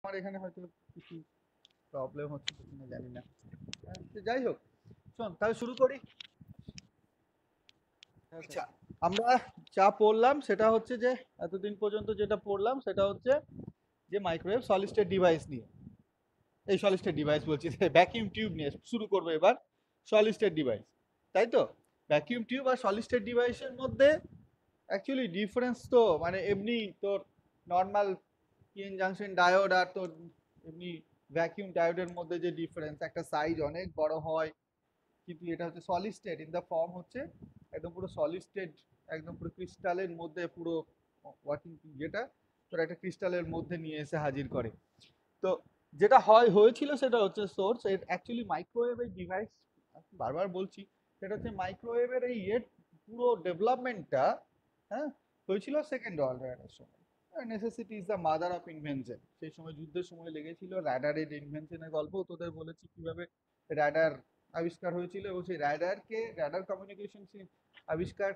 আমার এখানে হয়তো কিছু প্রবলেম হচ্ছে কিনা জানি না। যাই হোক, শোন তাহলে শুরু করি। আচ্ছা, আমরা যা পড়লাম সেটা হচ্ছে যে এতদিন পর্যন্ত যেটা পড়লাম সেটা হচ্ছে যে মাইক্রোওয়েভ সলিড স্টেট ডিভাইস নিয়ে, এই সলিড স্টেট ডিভাইস বলছি, ভ্যাকিউম টিউব নিয়ে শুরু করবো এবার। সলিড স্টেট ডিভাইস, তাই তো? ভ্যাকিউম টিউব আর সলিড স্টেট ডিভাইসের মধ্যে অ্যাকচুয়ালি ডিফারেন্স তো মানে এমনি তোর নর্মাল পিএন জাংশন ডায়োড আর তোর এমনি ভ্যাকিউম ডায়োডের মধ্যে যে ডিফারেন্স, একটা সাইজ অনেক বড় হয়, কিন্তু এটা হচ্ছে solid state in the form হচ্ছে একদম পুরো সলিড স্টেট, একদম পুরো ক্রিস্টালের মধ্যে পুরো ওয়ার্কিং, যেটা তোর একটা ক্রিস্টালের মধ্যে নিয়ে এসে হাজির করে। তো যেটা হয়েছিল সেটা হচ্ছে সোর্স এর অ্যাকচুয়ালি মাইক্রোওয়েভের ডিভাইস, বারবার বলছি, সেটা হচ্ছে মাইক্রোওয়েভের এই পুরো ডেভেলপমেন্টটা, হ্যাঁ, হয়েছিল সেকেন্ড ওয়ার্ল্ড ওয়ারের সময়। Necessity is the mother of invention. সেই সময় যুদ্ধের সময় লেগেছিল র্যাডারের ইনভেনশনের গল্প তোদের বলেছি, কিভাবে র্যাডার আবিষ্কার হয়েছিল, এবং সেই র্যাডার কমিউনিকেশন আবিষ্কার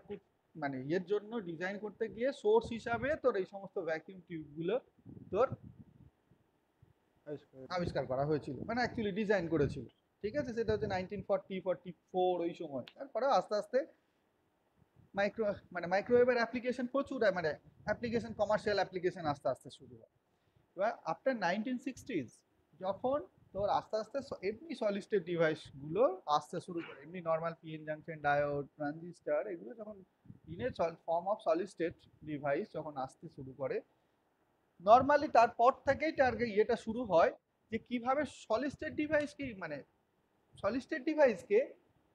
মানে এর জন্য ডিজাইন করতে গিয়ে সোর্স হিসাবে তোর এই সমস্ত ভ্যাকিউম টিউবগুলো তোর আবিষ্কার করা হয়েছিল, মানে অ্যাকচুয়ালি ডিজাইন করেছিল। ঠিক আছে, সেটা হচ্ছে 1944 ওই সময়। তারপরে আস্তে আস্তে মাইক্রোওয়েভের অ্যাপ্লিকেশন প্রচুর, মানে অ্যাপ্লিকেশন, কমার্শিয়াল অ্যাপ্লিকেশন আস্তে আস্তে শুরু হয়। এবার আফটার 1960s যখন তোর আস্তে আস্তে এমনি সলিড স্টেট ডিভাইসগুলো আসতে শুরু করে, এমনি normal PN junction diode transistor এগুলো যখন ইনের form of solid state device যখন আসতে শুরু করে, নর্মালি তারপর থেকেই ইয়েটা শুরু হয় যে কিভাবে সলিড স্টেট ডিভাইসকে, মানে সলিড স্টেট ডিভাইসকে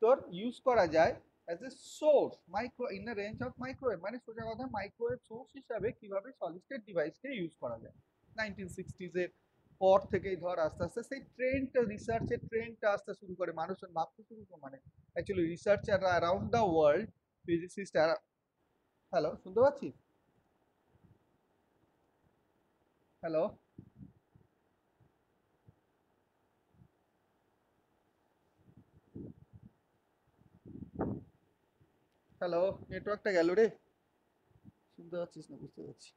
তোর ইউজ করা যায় as a source micro in the range of microwave, মানে সোজা কথা মাইক্রোওয়েভ সোর্স হিসাবে কিভাবে সলিড স্টেট ডিভাইসকে ইউজ করা যায়। 1960s এর পর থেকেই ধর আস্তে আস্তে সেই ট্রেন্ডটা, রিসার্চের ট্রেন্ডটা আসতে শুরু করে, মানুষজন ভাবতে শুরু করে, মানে actually researcher around the world, physicist. Hello, শুনতে পাচ্ছিস? হ্যালো, হ্যালো, নেটওয়ার্কটা গেল রে, শুনতে পাচ্ছিস না? বুঝতে পারছি।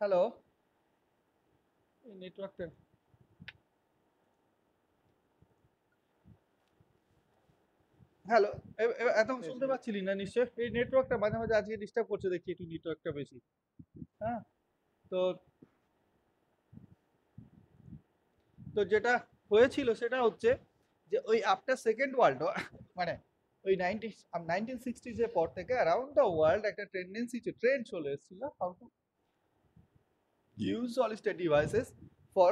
হ্যালো, এই নেটওয়ার্কটা, হ্যালো, এতক্ষণ শুনতে পাচ্ছিলি না নিশ্চয়? এই নেটওয়ার্কটা মাঝে মাঝে আজকে ডিস্টার্ব করছে, দেখছি একটু নেটওয়ার্কটা বেশি। হ্যাঁ, তো তো যেটা হয়েছিল সেটা হচ্ছে যে ওই আফটার সেকেন্ড ওয়ার্ল্ড, মানে ওই 1960s এর পর থেকে অ্যারাউন্ড দ্য ওয়ার্ল্ড একটা ট্রেন্ড চলে এসেছিল how to use solid state devices for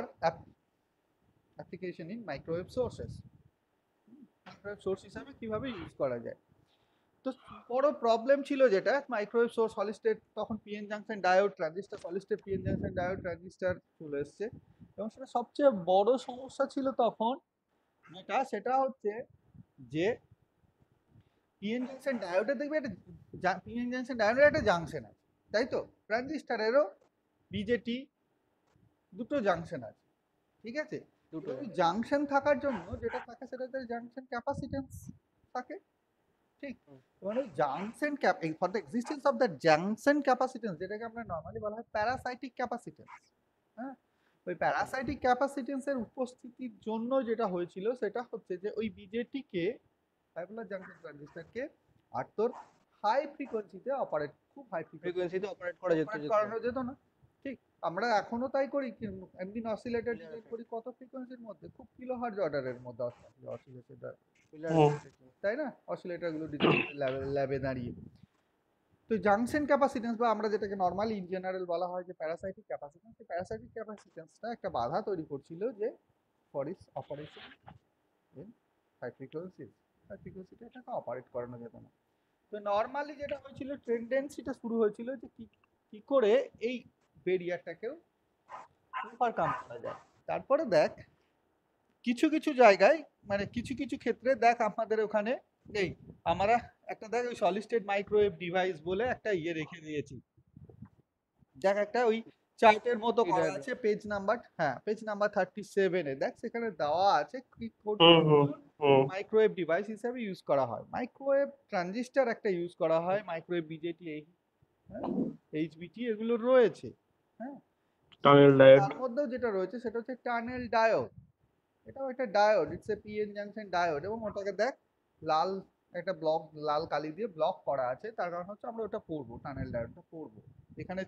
application in microwave sources, microwave source হিসাবে কিভাবে ইউজ করা যায়। তো বড় প্রবলেম ছিল যেটা মাইক্রোওয়েভ সোর্স সলিড স্টেট, তখন PN junction diode transistor, solid state PN junction diode transistor চলে এসছে, এবং সেটা সবচেয়ে বড় সমস্যা ছিল তখন যেটা, সেটা হচ্ছে যে পিএন জাংশন ডায়োডে দেখবে একটা পিএন জাংশন ডায়োডের একটা জাংশন আছে, তাই তো? ট্রানজিস্টারেরও বিজেটি দুটো জাংশন আছে, ঠিক আছে? দুটো জাংশন থাকার জন্য যেটা থাকে সেটা হচ্ছে জাংশন ক্যাপাসিটেন্স থাকে, ঠিক? মানে junction for the existence of the junction capacitance, যেটাকে আমরা নর্মালি বলা হয় প্যারাসাইটিক ক্যাপাসিটেন্স, হ্যাঁ, ওই প্যারাসাইটিক ক্যাপাসিটেন্সের উপস্থিতির জন্য যেটা হয়েছিল সেটা হচ্ছে যে ওই বিজেটিকে, বাইপোলার জাংশন ট্রানজিস্টরকে, আর তোর হাই ফ্রিকোয়েন্সিতে অপারেট, খুব হাই ফ্রিকোয়েন্সিতে অপারেট করানো যেত না, ঠিক? আমরা এখনো তাই করি, এমনি অসিলেটর ডিজাইন করি কত ফ্রিকোয়েন্সির মধ্যে, খুব কিলোহার্জ অর্ডারের মধ্যে অসিলেটর, তাই না? অসিলেটর গুলো ডিজাইন ল্যাবে দাঁড়িয়ে। তো জাংশন ক্যাপাসিটেন্স, বা আমরা যেটাকে নর্মালি ইন জেনারেল বলা হয় যে প্যারাসাইটিক ক্যাপাসিটেন্স, সেই প্যারাসাইটিক ক্যাপাসিটেন্সটা একটা বাধা তৈরি করছিল যে for is operation in high frequency, high ফ্রিকোয়েন্সিতে এটাকে অপারেট করানো যেত না। তো নর্মালি যেটা হয়েছিল, টেন্ডেন্সিটা শুরু হয়েছিল যে কি করে এই ব্যারিয়ারটাকেও ওভারকাম করা যায়। তারপরে দেখ কিছু কিছু জায়গায়, মানে কিছু কিছু ক্ষেত্রে দেখ আমাদের ওখানে এই আমরা একটা, দেখ ওই সলিড স্টেট মাইক্রোওয়েভ ডিভাইস বলে একটা ইয়ে রেখে দিয়েছি, দেখ একটা ওই চার্টের মতো এই করা diagram। আছে পেজ নাম্বার, হ্যাঁ পেজ নাম্বার 37 এ দেখ সেখানে দেওয়া আছে কি হুম হুম হুম মাইক্রোওয়েভ ডিভাইস হিসেবে ইউজ করা হয়, মাইক্রোওয়েভ ট্রানজিস্টর একটা ইউজ করা হয়, মাইক্রোওয়েভ বিজেটি এই হ্যাঁ এইচবিটি এগুলো রয়েছে। হ্যাঁ টানেল ডায়োড। তার মধ্যেও যেটা রয়েছে সেটা হচ্ছে টানেল ডায়োড, এটাও একটা diode, it's a PN junction diode, এবং ওটাকে দেখ লাল একটা ব্লক লাল কালি দিয়ে ব্লক করা আছে, তার কারণ হচ্ছে আমরা ওটা পড়বো, টানেল ডায়োডটা পড়বো এখানে,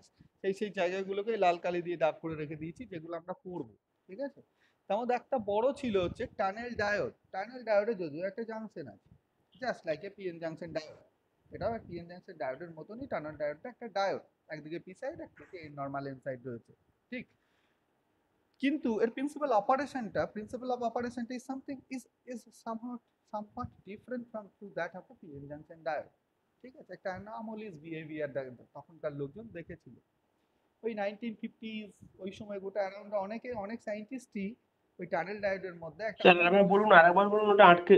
সেই জায়গাগুলোকে লাল কালি দিয়ে দাগ করে রেখে দিয়েছি যেগুলো আমরা পড়বো। ঠিক আছে, তার মধ্যে একটা বড় ছিল হচ্ছে টানেল ডায়োড, টানেল ডায়োডে যদিও একটা জাংশন আছে just like a PN junction diode, এটাও পিএন জাংশন ডায়োডের মতনই টানেল ডায়োডটা একটা ডায়োড, একদিকে পি সাইড একদিকে নর্মাল এন সাইড রয়েছে। ঠিক, কিন্তু এর প্রিন্সিপাল অফ অপারেশনটা is something is somewhat different from to that of PN junction diode. ঠিক আছে, একটা অ্যানোমালিস বিহেভিয়ার তখনকার লোকজন দেখেছিল ওই 1950s, ওই সময় গোটা অ্যারাউন্ড অনেক সায়েন্টিস্টই ওই টানেল ডায়োডের মধ্যে একটা স্যার আরেকবার বলুন ওটা আটকে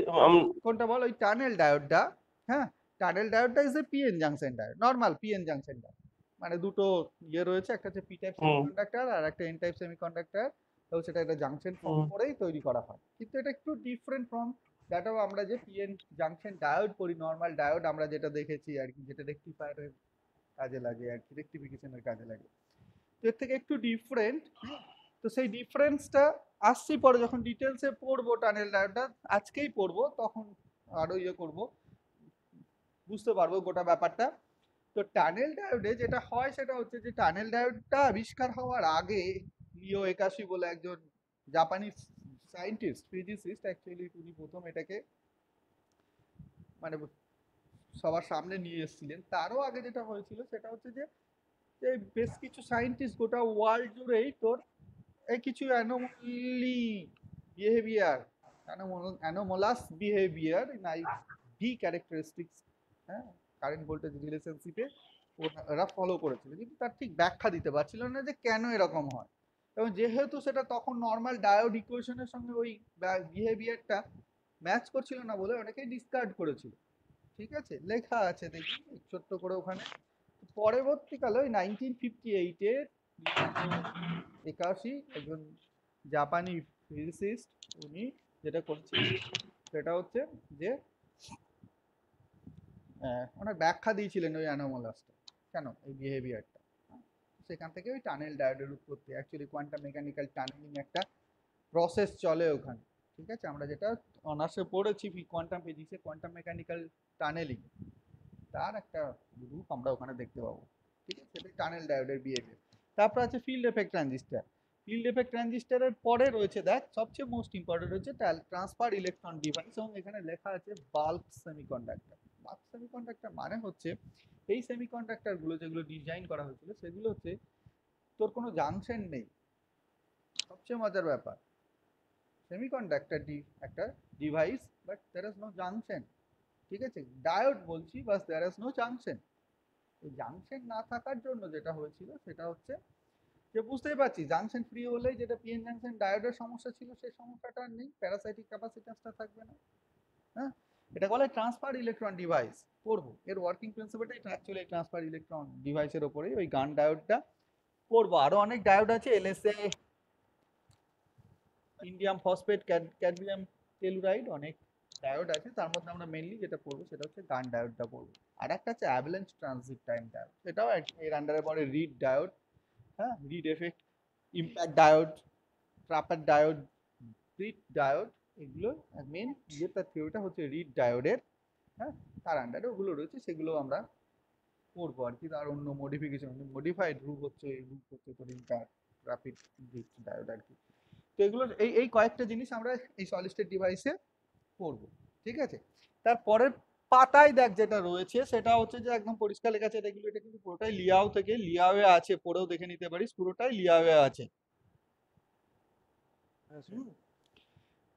কোনটা বল, ওই টানেল ডায়োডটা, হ্যাঁ টানেল ডায়োডটা is a PN junction diode, normal PN junction diode, মানে দুটো ইয়ে রয়েছে, একটা হচ্ছে পি টাইপ হুম সেমিকন্ডাক্টর আর একটা এন টাইপ সেমিকন্ডাক্টর, তো সেটা একটা জাংশন ফর্ম হুম করেই তৈরি করা হয়, কিন্তু এটা একটু ডিফারেন্ট ফ্রম দ্যাট অফ আমরা যে পিএন জাংশন ডায়োড পড়ি, নরমাল ডায়োড আমরা যেটা দেখেছি আর কি, যেটা রেকটিফায়ারের কাজে লাগে আর কি, রেকটিফিকেশনের কাজে লাগে, তো এর থেকে একটু ডিফারেন্ট। তো সেই ডিফারেন্সটা আসছি পরে যখন ডিটেলসে পড়বো টানেল ডায়োডটা, আজকেই পড়বো তখন আরো ইয়ে করবো, বুঝতে পারবো গোটা ব্যাপারটা। তো টানেল ডায়োডে যেটা হয় সেটা হচ্ছে যে টানেল ডায়োডটা আবিষ্কার হওয়ার আগে লিও একাশি বলে একজন জাপানি সায়েন্টিস্ট ফিজিসিস্ট, অ্যাকচুয়ালি উনি প্রথম এটাকে মানে সবার সামনে নিয়ে এসেছিলেন, তারও আগে যেটা হয়েছিল সেটা হচ্ছে যে যে বেশ কিছু সায়েন্টিস্ট গোটা ওয়ার্ল্ড জুড়েই তোর এই কিছু অ্যানোমালি বিহেভিয়ার, অ্যানোমালাস বিহেভিয়ার নাই ভি ক্যারেক্টারিস্টিক্স, হ্যাঁ কারেন্ট ভোল্টেজ রিলেশনশিপে ওরা ফলো করেছিল, কিন্তু তার ঠিক ব্যাখ্যা দিতে পারছিল না যে কেন এরকম হয়, এবং যেহেতু সেটা তখন নর্মাল ডায়োড ইকুয়েশনের সঙ্গে ওই বিহেভিয়ারটা ম্যাচ করছিল না বলে অনেকেই ডিসকার্ড করেছিল। ঠিক আছে, লেখা আছে দেখি ছোট্ট করে ওখানে। পরবর্তীকালে ওই 1958-এ একাশি একজন জাপানি ফিজিসিস্ট, উনি যেটা করছিলেন সেটা হচ্ছে যে ওনার ব্যাখ্যা দিয়েছিলেন ওই অ্যানোমালাসটা কেন এই বিহেভিয়ারটা, সেখান থেকে ওই টানেল ডায়োডের উৎপত্তি, অ্যাকচুয়ালি কোয়ান্টাম মেকানিক্যাল টানেলিং একটা প্রসেস চলে ওখানে। ঠিক আছে, আমরা যেটা অনার্সে পড়েছি কোয়ান্টাম ফিজিক্সে, কোয়ান্টাম মেকানিক্যাল টানেলিং, তার একটা রূপ আমরা ওখানে দেখতে পাবো। ঠিক আছে, সেটা টানেল ডায়োডের বিহেভিয়ার। তারপর আছে field effect transistor, field effect ট্রানজিস্টারের পরে রয়েছে দেখ সবচেয়ে মোস্ট ইম্পর্টেন্ট হচ্ছে ট্রান্সফার ইলেকট্রন ডিভাইস, এবং এখানে লেখা আছে বাল্ক সেমিকন্ডাক্টর। বাল্ক সেমিকন্ডাক্টর মানে হচ্ছে এই সেমিকন্ডাক্টর গুলো যেগুলো ডিজাইন করা হয়েছিল সেগুলো হচ্ছে তোর কোনো জাংশন নেই, সবচেয়ে মজার ব্যাপার, সেমিকন্ডাক্টর একটা device but there is no junction. ঠিক আছে, ডায়োড বলছি but there is no junction. এই জাংশন না থাকার জন্য যেটা হয়েছিল সেটা হচ্ছে যে বুঝতেই পারছি জাংশন ফ্রি হলেই যেটা পিএন জাংশন ডায়োডের সমস্যা ছিল সেই সমস্যাটা আর নেই, প্যারাসাইটিক ক্যাপাসিট্যান্সটা থাকবে না। হ্যাঁ, এটা বলে ট্রান্সফার ইলেকট্রন ডিভাইস, পড়বো এর ওয়ার্কিং প্রিন্সিপালটাই অ্যাকচুয়ালি ট্রান্সফার ইলেকট্রন ডিভাইসের ওপরেই ওই গান ডায়োডটা পড়বো। আরো অনেক ডায়োড আছে, এলএসএ, ইন্ডিয়াম ফসফেট, ক্যাডমিয়াম টেলুরাইড, অনেক ডায়োড আছে, তার মধ্যে আমরা মেইনলি যেটা পড়বো সেটা হচ্ছে গান ডায়োডটা পড়বো। আর একটা আছে অ্যাভালাঞ্চ ট্রানজিট টাইম ডায়োড, সেটাও এর আন্ডারে পড়ে রিড ডায়োড, হ্যাঁ Read effect, impact diode, TRAPATT diode, Read diode, এগুলো মেন যেটা থিওরিটা হচ্ছে রিড ডায়োডের, হ্যাঁ তার আন্ডারে ওগুলো রয়েছে, সেগুলো আমরা পড়বো আর কি, তার অন্য মডিফিকেশন মডিফাইড রূপ হচ্ছে তোর ইম্প্যাক্ট র্যাপিড ডায়োড আর কি। তো এগুলো এই কয়েকটা জিনিস আমরা এই সলিড স্টেট ডিভাইসে পড়বো। ঠিক আছে, তারপরের পাতায় দেখ যেটা রয়েছে সেটা হচ্ছে যে একদম পরিষ্কার লেখা আছে, এগুলো এটা কিন্তু পুরোটাই লিয়াও থেকে, লিয়াওয়ে আছে, পড়েও দেখে নিতে পারিস, পুরোটাই লিয়াওয়ে আছে।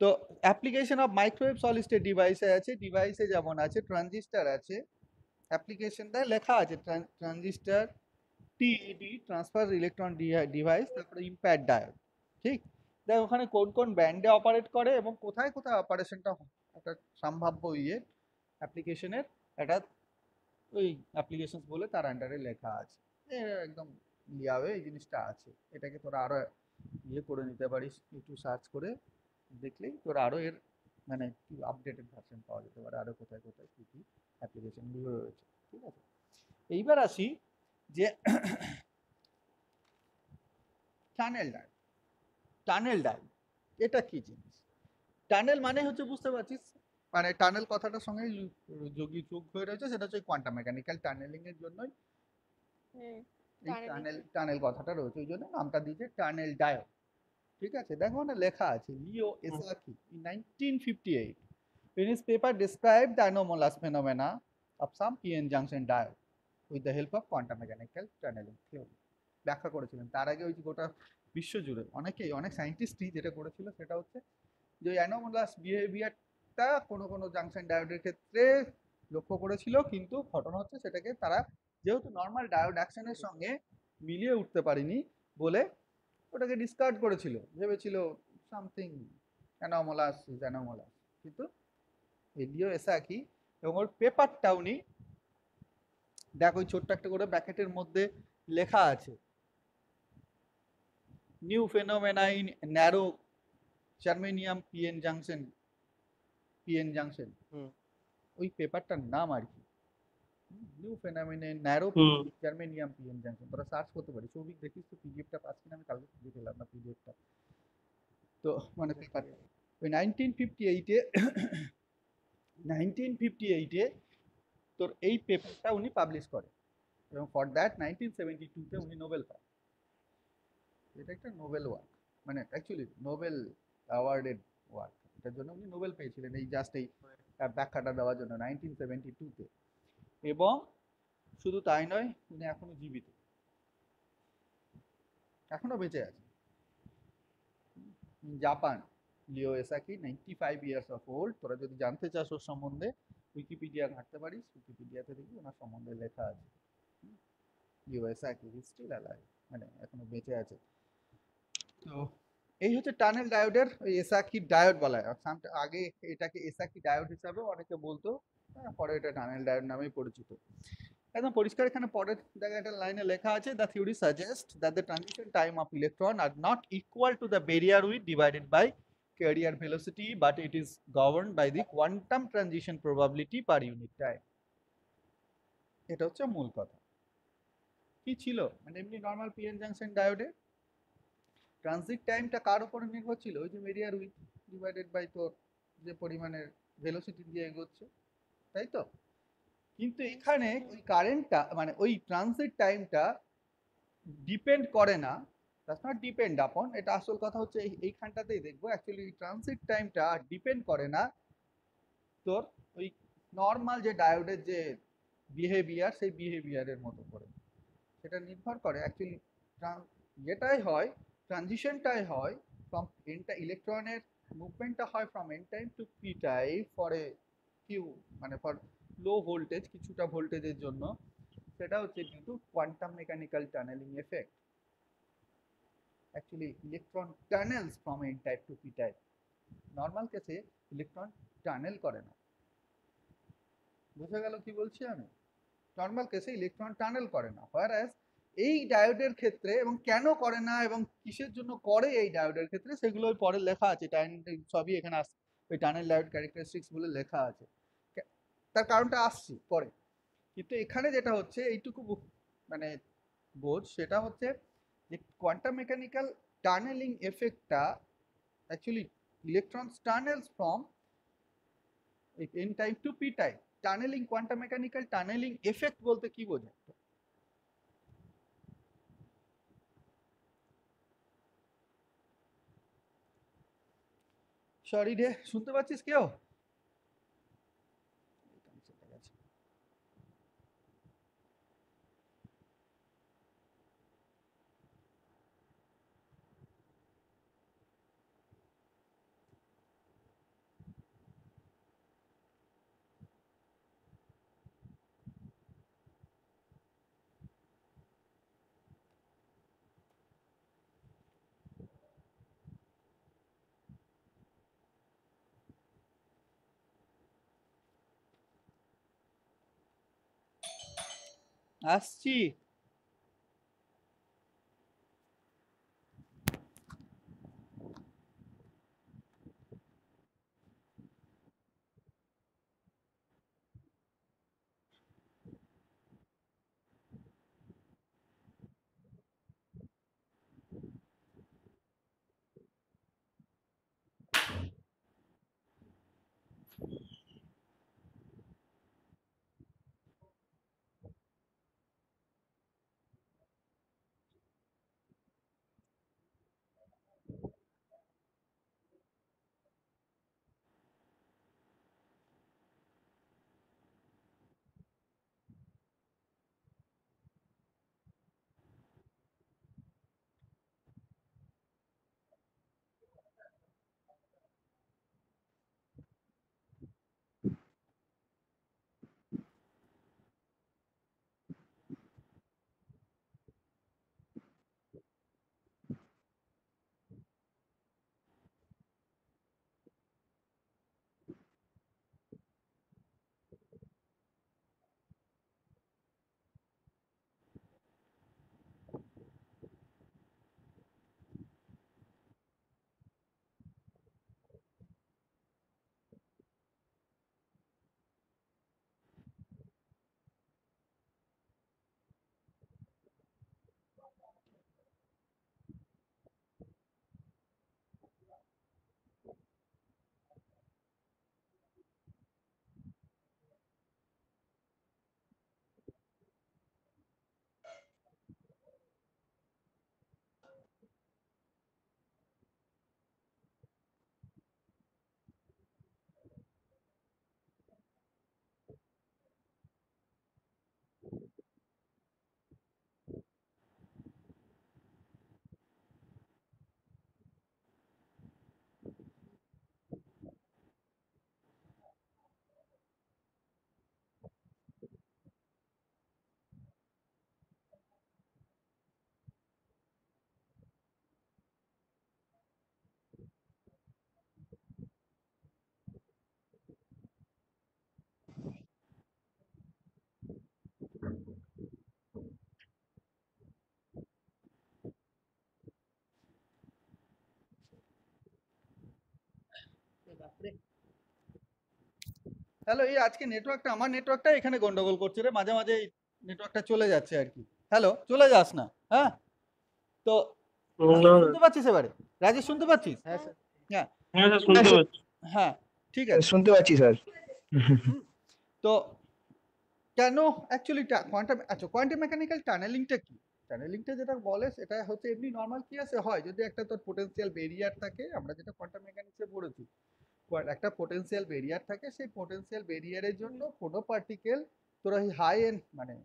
তো application of microwave solid state ডিভাইসে আছে, ডিভাইসে যেমন আছে ট্রানজিস্টার আছে, অ্যাপ্লিকেশনটায় লেখা আছে transistor, TED transfer electron device, তারপরে ইম্প্যাক্ট ডায়োড। ঠিক, দেখ ওখানে কোন কোন ব্যান্ডে অপারেট করে এবং কোথায় কোথায় অপারেশনটা একটা সম্ভাব্য ইয়ে অ্যাপ্লিকেশনের একটা ওই অ্যাপ্লিকেশন বলে তার আন্ডারে লেখা আছে, একদম লিয়াওয়ে এই জিনিসটা আছে। এটাকে তোরা আরো ইয়ে করে নিতে পারিস, একটু সার্চ করে দেখলেই তোরা আরো এর মানে কি আপডেটেড ভার্সন পাওয়া যেতে পারে, আরো কোথায় কোথায় কি কি অ্যাপ্লিকেশনগুলো রয়েছে। ঠিক আছে, এইবার আসি যে টানেল ডায়োড। টানেল ডায়োড এটা কি জিনিস? টানেল মানে হচ্ছে, বুঝতে পারছিস, মানে টানেল কথাটার সঙ্গে যোগী যোগ হয়ে রয়েছে, সেটা হচ্ছে কোয়ান্টাম মেকানিক্যাল টানেলিং এর জন্যই হুম, এই টানেলিং। টানেল কথাটা রয়েছে, ওই জন্য নামটা দিয়েছে টানেল ডায়োড। ঠিক আছে, দেখো না লেখা আছে লিও এসাকি in 1958 in his paper described the anomalous phenomena of some PN junction diode with the help of quantum mechanical tunneling theory। ব্যাখ্যা করেছিলেন। তার আগে ওই যে গোটা বিশ্ব জুড়ে অনেকেই, অনেক সায়েন্টিস্টই যেটা করেছিল সেটা হচ্ছে যে অ্যানোমালাস বিহেভিয়ারটা কোনো কোনো জাংশন ডায়োডের ক্ষেত্রে লক্ষ্য করেছিল, কিন্তু ঘটনা হচ্ছে সেটাকে তারা যেহেতু নর্মাল ডায়োড অ্যাকশনের সঙ্গে মিলিয়ে উঠতে পারেনি বলে ওটাকে ডিসকার্ড করেছিল, ভেবেছিল সামথিং অ্যানোমালাস। কিন্তু এলিও এসাকি এবং ওর পেপারটা উনি, দেখ ওই ছোট্ট একটা করে ব্র্যাকেটের মধ্যে লেখা আছে new phenomena in narrow germanium PN junction, hmm ওই পেপারটার নাম আর কি, new phenomena in narrow hmm germanium PN junction. তোরা সার্চ করতে পারিস, সৌভিক দেখিস তো পিডিএফটা পাচ্ছি না, আমি কালকে খুঁজে পেলাম না পিডিএফটা। তো মানে পেপারটা ওই 1958-এ 1958-এ তোর এই পেপারটা উনি পাবলিশ করে, এবং ফর দ্যাট 1972-তে উনি নোবেল পান। এটা একটা নোবেল ওয়ার্ক, মানে অ্যাকচুয়ালি নোবেল অ্যাওয়ার্ডেড ওয়ার্ক, এটার জন্য উনি নোবেল পেয়েছিলেন এই জাস্ট এই ব্যাখ্যাটা দেওয়ার জন্য 1972-তে। এবং শুধু তাই নয়, উনি এখনো জীবিত, এখনো বেঁচে আছে। Japan, Leo Esaki 95 years of old. তোরা যদি জানতে চাস ওর সম্বন্ধে উইকিপিডিয়া ঘাঁটতে পারিস, উইকিপিডিয়াতে দেখবি ওনার সম্বন্ধে লেখা আছে। লিও এসাকি ইজ স্টিল অ্যালাইভ, মানে এখনো বেঁচে আছে। তো এই হচ্ছে টানেল ডায়োডের ওই এসাকি ডায়োড বলা হয়। আগে এটাকে এসাকি ডায়োড হিসাবেও অনেকে বলতো, হ্যাঁ, পরে এটা টানেল ডায়োড নামেই পরিচিত। একদম পরিষ্কার এখানে পরের জায়গায় একটা লাইনে লেখা আছে, the theory suggest that the transition time of electron are not equal to the barrier with divided by carrier velocity, but it is governed by the quantum transition probability per unit time। এটা হচ্ছে মূল কথা। কি ছিল, মানে এমনি normal PN junction ডায়োডে transit টাইমটা কার উপরে নির্ভর ছিল, ওই যে ব্যারিয়ার উইথ ডিভাইডেড বাই তোর যে পরিমাণের ভেলোসিটি দিয়ে এগোচ্ছে, তাই তো? কিন্তু এখানে ওই কারেন্টটা, মানে ওই ট্রানজিট টাইমটা ডিপেন্ড করে না, দ্যাটস নট ডিপেন্ড আপন। এটা আসল কথা হচ্ছে এইখানটাতেই দেখবো অ্যাকচুয়ালি ট্রানজিট টাইমটা ডিপেন্ড করে না তোর ওই নর্মাল যে ডায়োডের যে বিহেভিয়ার, সেই বিহেভিয়ারের মতো করে। সেটা নির্ভর করে অ্যাকচুয়ালি যেটাই হয়, ট্রানজিশনটাই হয় ফ্রম এনটা, ইলেকট্রনের মুভমেন্টটা হয় from N time to P time for a Q, মানে ফর লো ভোল্টেজ, কিছুটা ভোল্টেজের জন্য। সেটা হচ্ছে কিন্তু quantum mechanical tunnelling effect. Actually electron tunnels from N type to P type. Normal কেসে ইলেকট্রন টানেল করে না। বুঝা গেল কি বলছি আমি? নর্মাল কেসে ইলেকট্রন টানেল করে না, হোয়ারএজ এই ডায়োডের ক্ষেত্রে, এবং কেন করে না এবং কিসের জন্য করে এই ডায়োডের ক্ষেত্রে, সেগুলো ওই পরে লেখা আছে, সবই এখানে আসছে, ওই টানেল ডায়োড ক্যারেক্টারিস্টিক্স বলে লেখা আছে। তার কারণটা আসছি পরে। কিন্তু এখানে যেটা হচ্ছে এইটুকু মানে বোঝ, সেটা হচ্ছে যে কোয়ান্টাম মেকানিক্যাল টানেলিং এফেক্টটা actually electrons tunnels from N type to P type. Tunnelling, quantum mechanical tunnelling effect বলতে কি বোঝায়? সরি রে, শুনতে পাচ্ছিস কেউ? আসছি। হ্যালো, এই আজকে নেটওয়ার্কটা আমার নেটওয়ার্কটা এখানে গন্ডগোল করছে রে, মাঝে মাঝে নেটওয়ার্কটা চলে যাচ্ছে আর কি। হ্যালো, চলে যাস না। হ্যাঁ, তো না, শুনতে পাচ্ছিস এবারে? রাজেশ শুনতে পাচ্ছিস? হ্যাঁ স্যার। হ্যাঁ, হ্যাঁ স্যার শুনতে পাচ্ছি। হ্যাঁ, ঠিক আছে। শুনতে পাচ্ছি স্যার। হুম, তো কেন অ্যাকচুয়ালি কোয়ান্টাম, আচ্ছা কোয়ান্টাম মেকানিক্যাল টানেলিংটা কি? টানেলিংটা যেটা বলে সেটা হচ্ছে এমনি নর্মাল কেসে হয় যদি একটা তোর পোটেনশিয়াল বেরিয়ার থাকে, আমরা যেটা কোয়ান্টাম মেকানিক্সে পড়েছি। একটা পোটেনশিয়াল বেরিয়ার থাকে, সেই পোটেনশিয়াল বেরিয়ারের জন্য কোনো পার্টিকেল তোরা হাই এন্ড মানে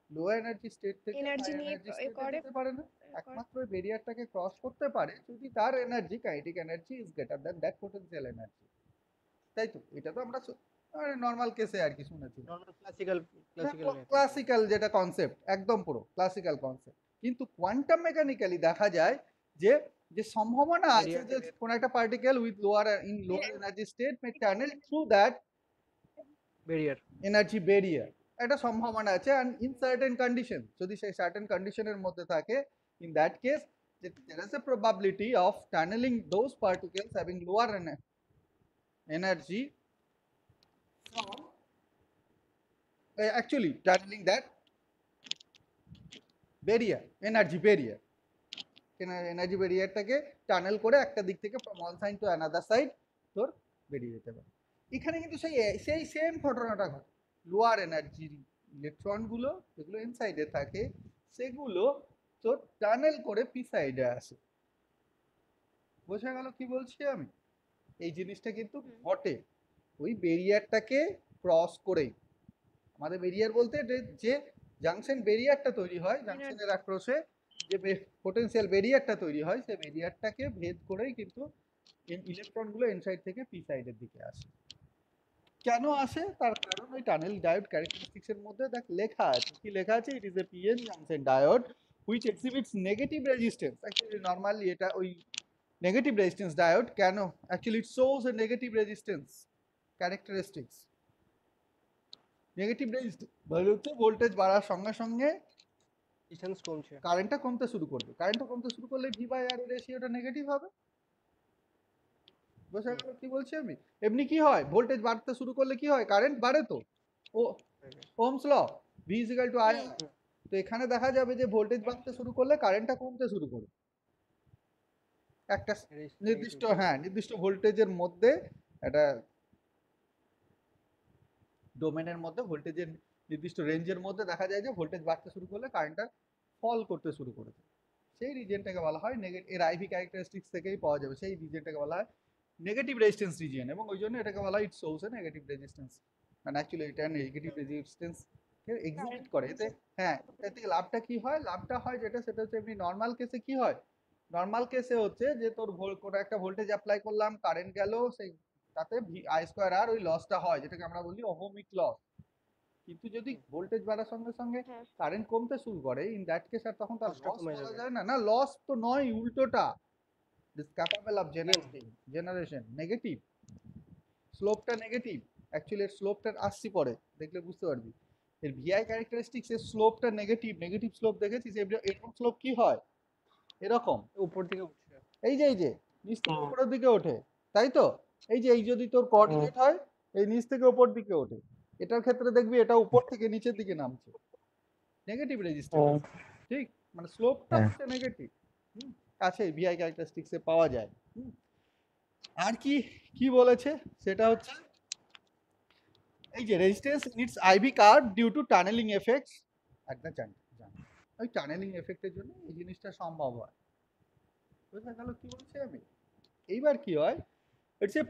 লো এনার্জি স্টেট থেকে এনার্জি হাই নিয়ে এনার্জি এ স্টেটে করে যেতে পারে না। একমাত্র ওই বেরিয়ারটাকে ক্রস করতে পারে যদি তার energy, kinetic energy is greater than that potential energy. তাই তো, এটা তো আমরা নর্মাল কেসে আর কি শুনেছি, নরমাল ক্লাসিক্যাল ক্লাসিক্যাল যেটা কনসেপ্ট, একদম পুরো ক্লাসিক্যাল কনসেপ্ট। কিন্তু কোয়ান্টাম মেকানিক্যালি দেখা যায় যে যে সম্ভাবনা আছে যে কোন একটা particle with lower energy state May tunnel through that barrier. Energy barrier, একটা সম্ভাবনা আছে। অ্যান্ড ইন সার্টেন কন্ডিশন, যদি সেই সার্টেন কন্ডিশনের মধ্যে থাকে, in that case there is a probability of tunneling those particles having lower energy from actually tunneling that barrier, energy barrier, energy ব্যারিয়ারটাকে tunnel করে একটা দিক থেকে from one side to another side তোর বেরিয়ে যেতে পারে। এখানে কিন্তু সেই সেই সেম ঘটনাটা ঘটে। লোয়ার এনার্জির ইলেকট্রনগুলো যেগুলো ইনসাইডে থাকে সেগুলো তোর টানেল করে পি সাইডে আসে। বোঝা গেল কি বলছি আমি? এই জিনিসটা কিন্তু ঘটে ওই বেরিয়ারটাকে ক্রস করেই। আমাদের বেরিয়ার বলতে যে জাংশন বেরিয়ারটা তৈরি হয়, জাংশনের অ্যাক্রসে যে পোটেনশিয়াল বেরিয়ারটা তৈরি হয়, সেই বেরিয়ারটাকে ভেদ করেই কিন্তু ইলেকট্রনগুলো ইনসাইড থেকে পি সাইডের দিকে আসে। কেন আসে তার কারণ ওই টানেল ডায়োড ক্যারেক্টারিস্টিক্স এর মধ্যে দেখ লেখা আছে, কি লেখা আছে? It is a PN junction diode which exhibits negative resistance. Actually normally এটা ওই নেগেটিভ রেজিস্ট্যান্স ডায়োড কেন, actually it shows a negative resistance characteristics. Negative resistance মানে হচ্ছে ভোল্টেজ বাড়ার সঙ্গে সঙ্গে ডিসটেন্স কমছে, কারেন্টটা কমতে শুরু করবে। কারেন্টটা কমতে শুরু করলে ভি বাই আর এর রেশিওটা নেগেটিভ হবে। বোঝা গেল কি বলছি আমি? এমনি কি হয়, ভোল্টেজ বাড়তে শুরু করলে কি হয়, কারেন্ট বাড়ে। তো ও Ohm's law, V is equal to I. তো এখানে দেখা যাবে যে ভোল্টেজ বাড়তে শুরু করলে কারেন্টটা কমতে শুরু করে একটা নির্দিষ্ট, হ্যাঁ নির্দিষ্ট ভোল্টেজের মধ্যে, একটা ডোমেনের মধ্যে ভোল্টেজের নির্দিষ্ট রেঞ্জের মধ্যে দেখা যায় যে ভোল্টেজ বাড়তে শুরু করলে কারেন্টটা ফল করতে শুরু করেছে। সেই রিজিয়নটাকে বলা হয় নেগেটিভ। এর আইভি ক্যারেক্টারিস্টিক্স থেকেই পাওয়া যাবে, সেই রিজিয়নটাকে বলা হয় নেগেটিভ রেজিস্ট্যান্স রিজিয়ন, এবং ওই জন্য এটাকে বলা হয় it shows a negative resistance. মানে অ্যাকচুয়ালি এটা নেগেটিভ রেজিস্ট্যান্স কে এক্সিবিট করে। এতে হ্যাঁ, এর থেকে লাভটা কি হয়? লাভটা হয় যেটা, সেটা হচ্ছে এমনি নর্মাল কেসে কি হয়, নর্মাল কেসে হচ্ছে যে তোর কোনো একটা ভোল্টেজ অ্যাপ্লাই করলাম, কারেন্ট গেল, সেই তাতে আই স্কোয়ার আর ওই লসটা হয় যেটাকে আমরা বলি ওহমিক লস। কিন্তু যদি ভোল্টেজ বাড়ার সঙ্গে সঙ্গে কারেন্ট কমতে শুরু করে, ইন দ্যাট কেস আর তখন তার লস বলা যায় না। না, লস তো নয়, উল্টোটা this capable of generation negative, স্লোপটা নেগেটিভ। অ্যাকচুয়ালি এর স্লোপটা আসছি পরে, দেখলে বুঝতে পারবি। এর ভিআই ক্যারেক্টারিস্টিক্স এর স্লোপটা নেগেটিভ। নেগেটিভ স্লোপ দেখেছিস? এরকম স্লোপ কি হয় এরকম উপর দিকে উঠছে, এই যে নিচ থেকে উপরের দিকে ওঠে, তাই তো? এই যে এই যদি তোর কোঅর্ডিনেট হয়, এই নিচ থেকে উপর দিকে ওঠে। এটার ক্ষেত্রে দেখবি এটা উপর থেকে নিচের দিকে নামছে, নেগেটিভ রেজিস্ট্যান্স। ঠিক, মানে স্লোপটা হচ্ছে নেগেটিভ। আছে ভিআই ক্যারেক্টারিস্টিক্সে পাওয়া যায়। আর কি কি বলেছে সেটা হচ্ছে এই যে resistance needs IV curve due to tunneling effects at the junction. ওই টানেলিং এফেক্টের জন্য এই জিনিসটা সম্ভব হয়। বুঝা গেল কি বলছি আমি? এইবার কি হয়, ইটস এ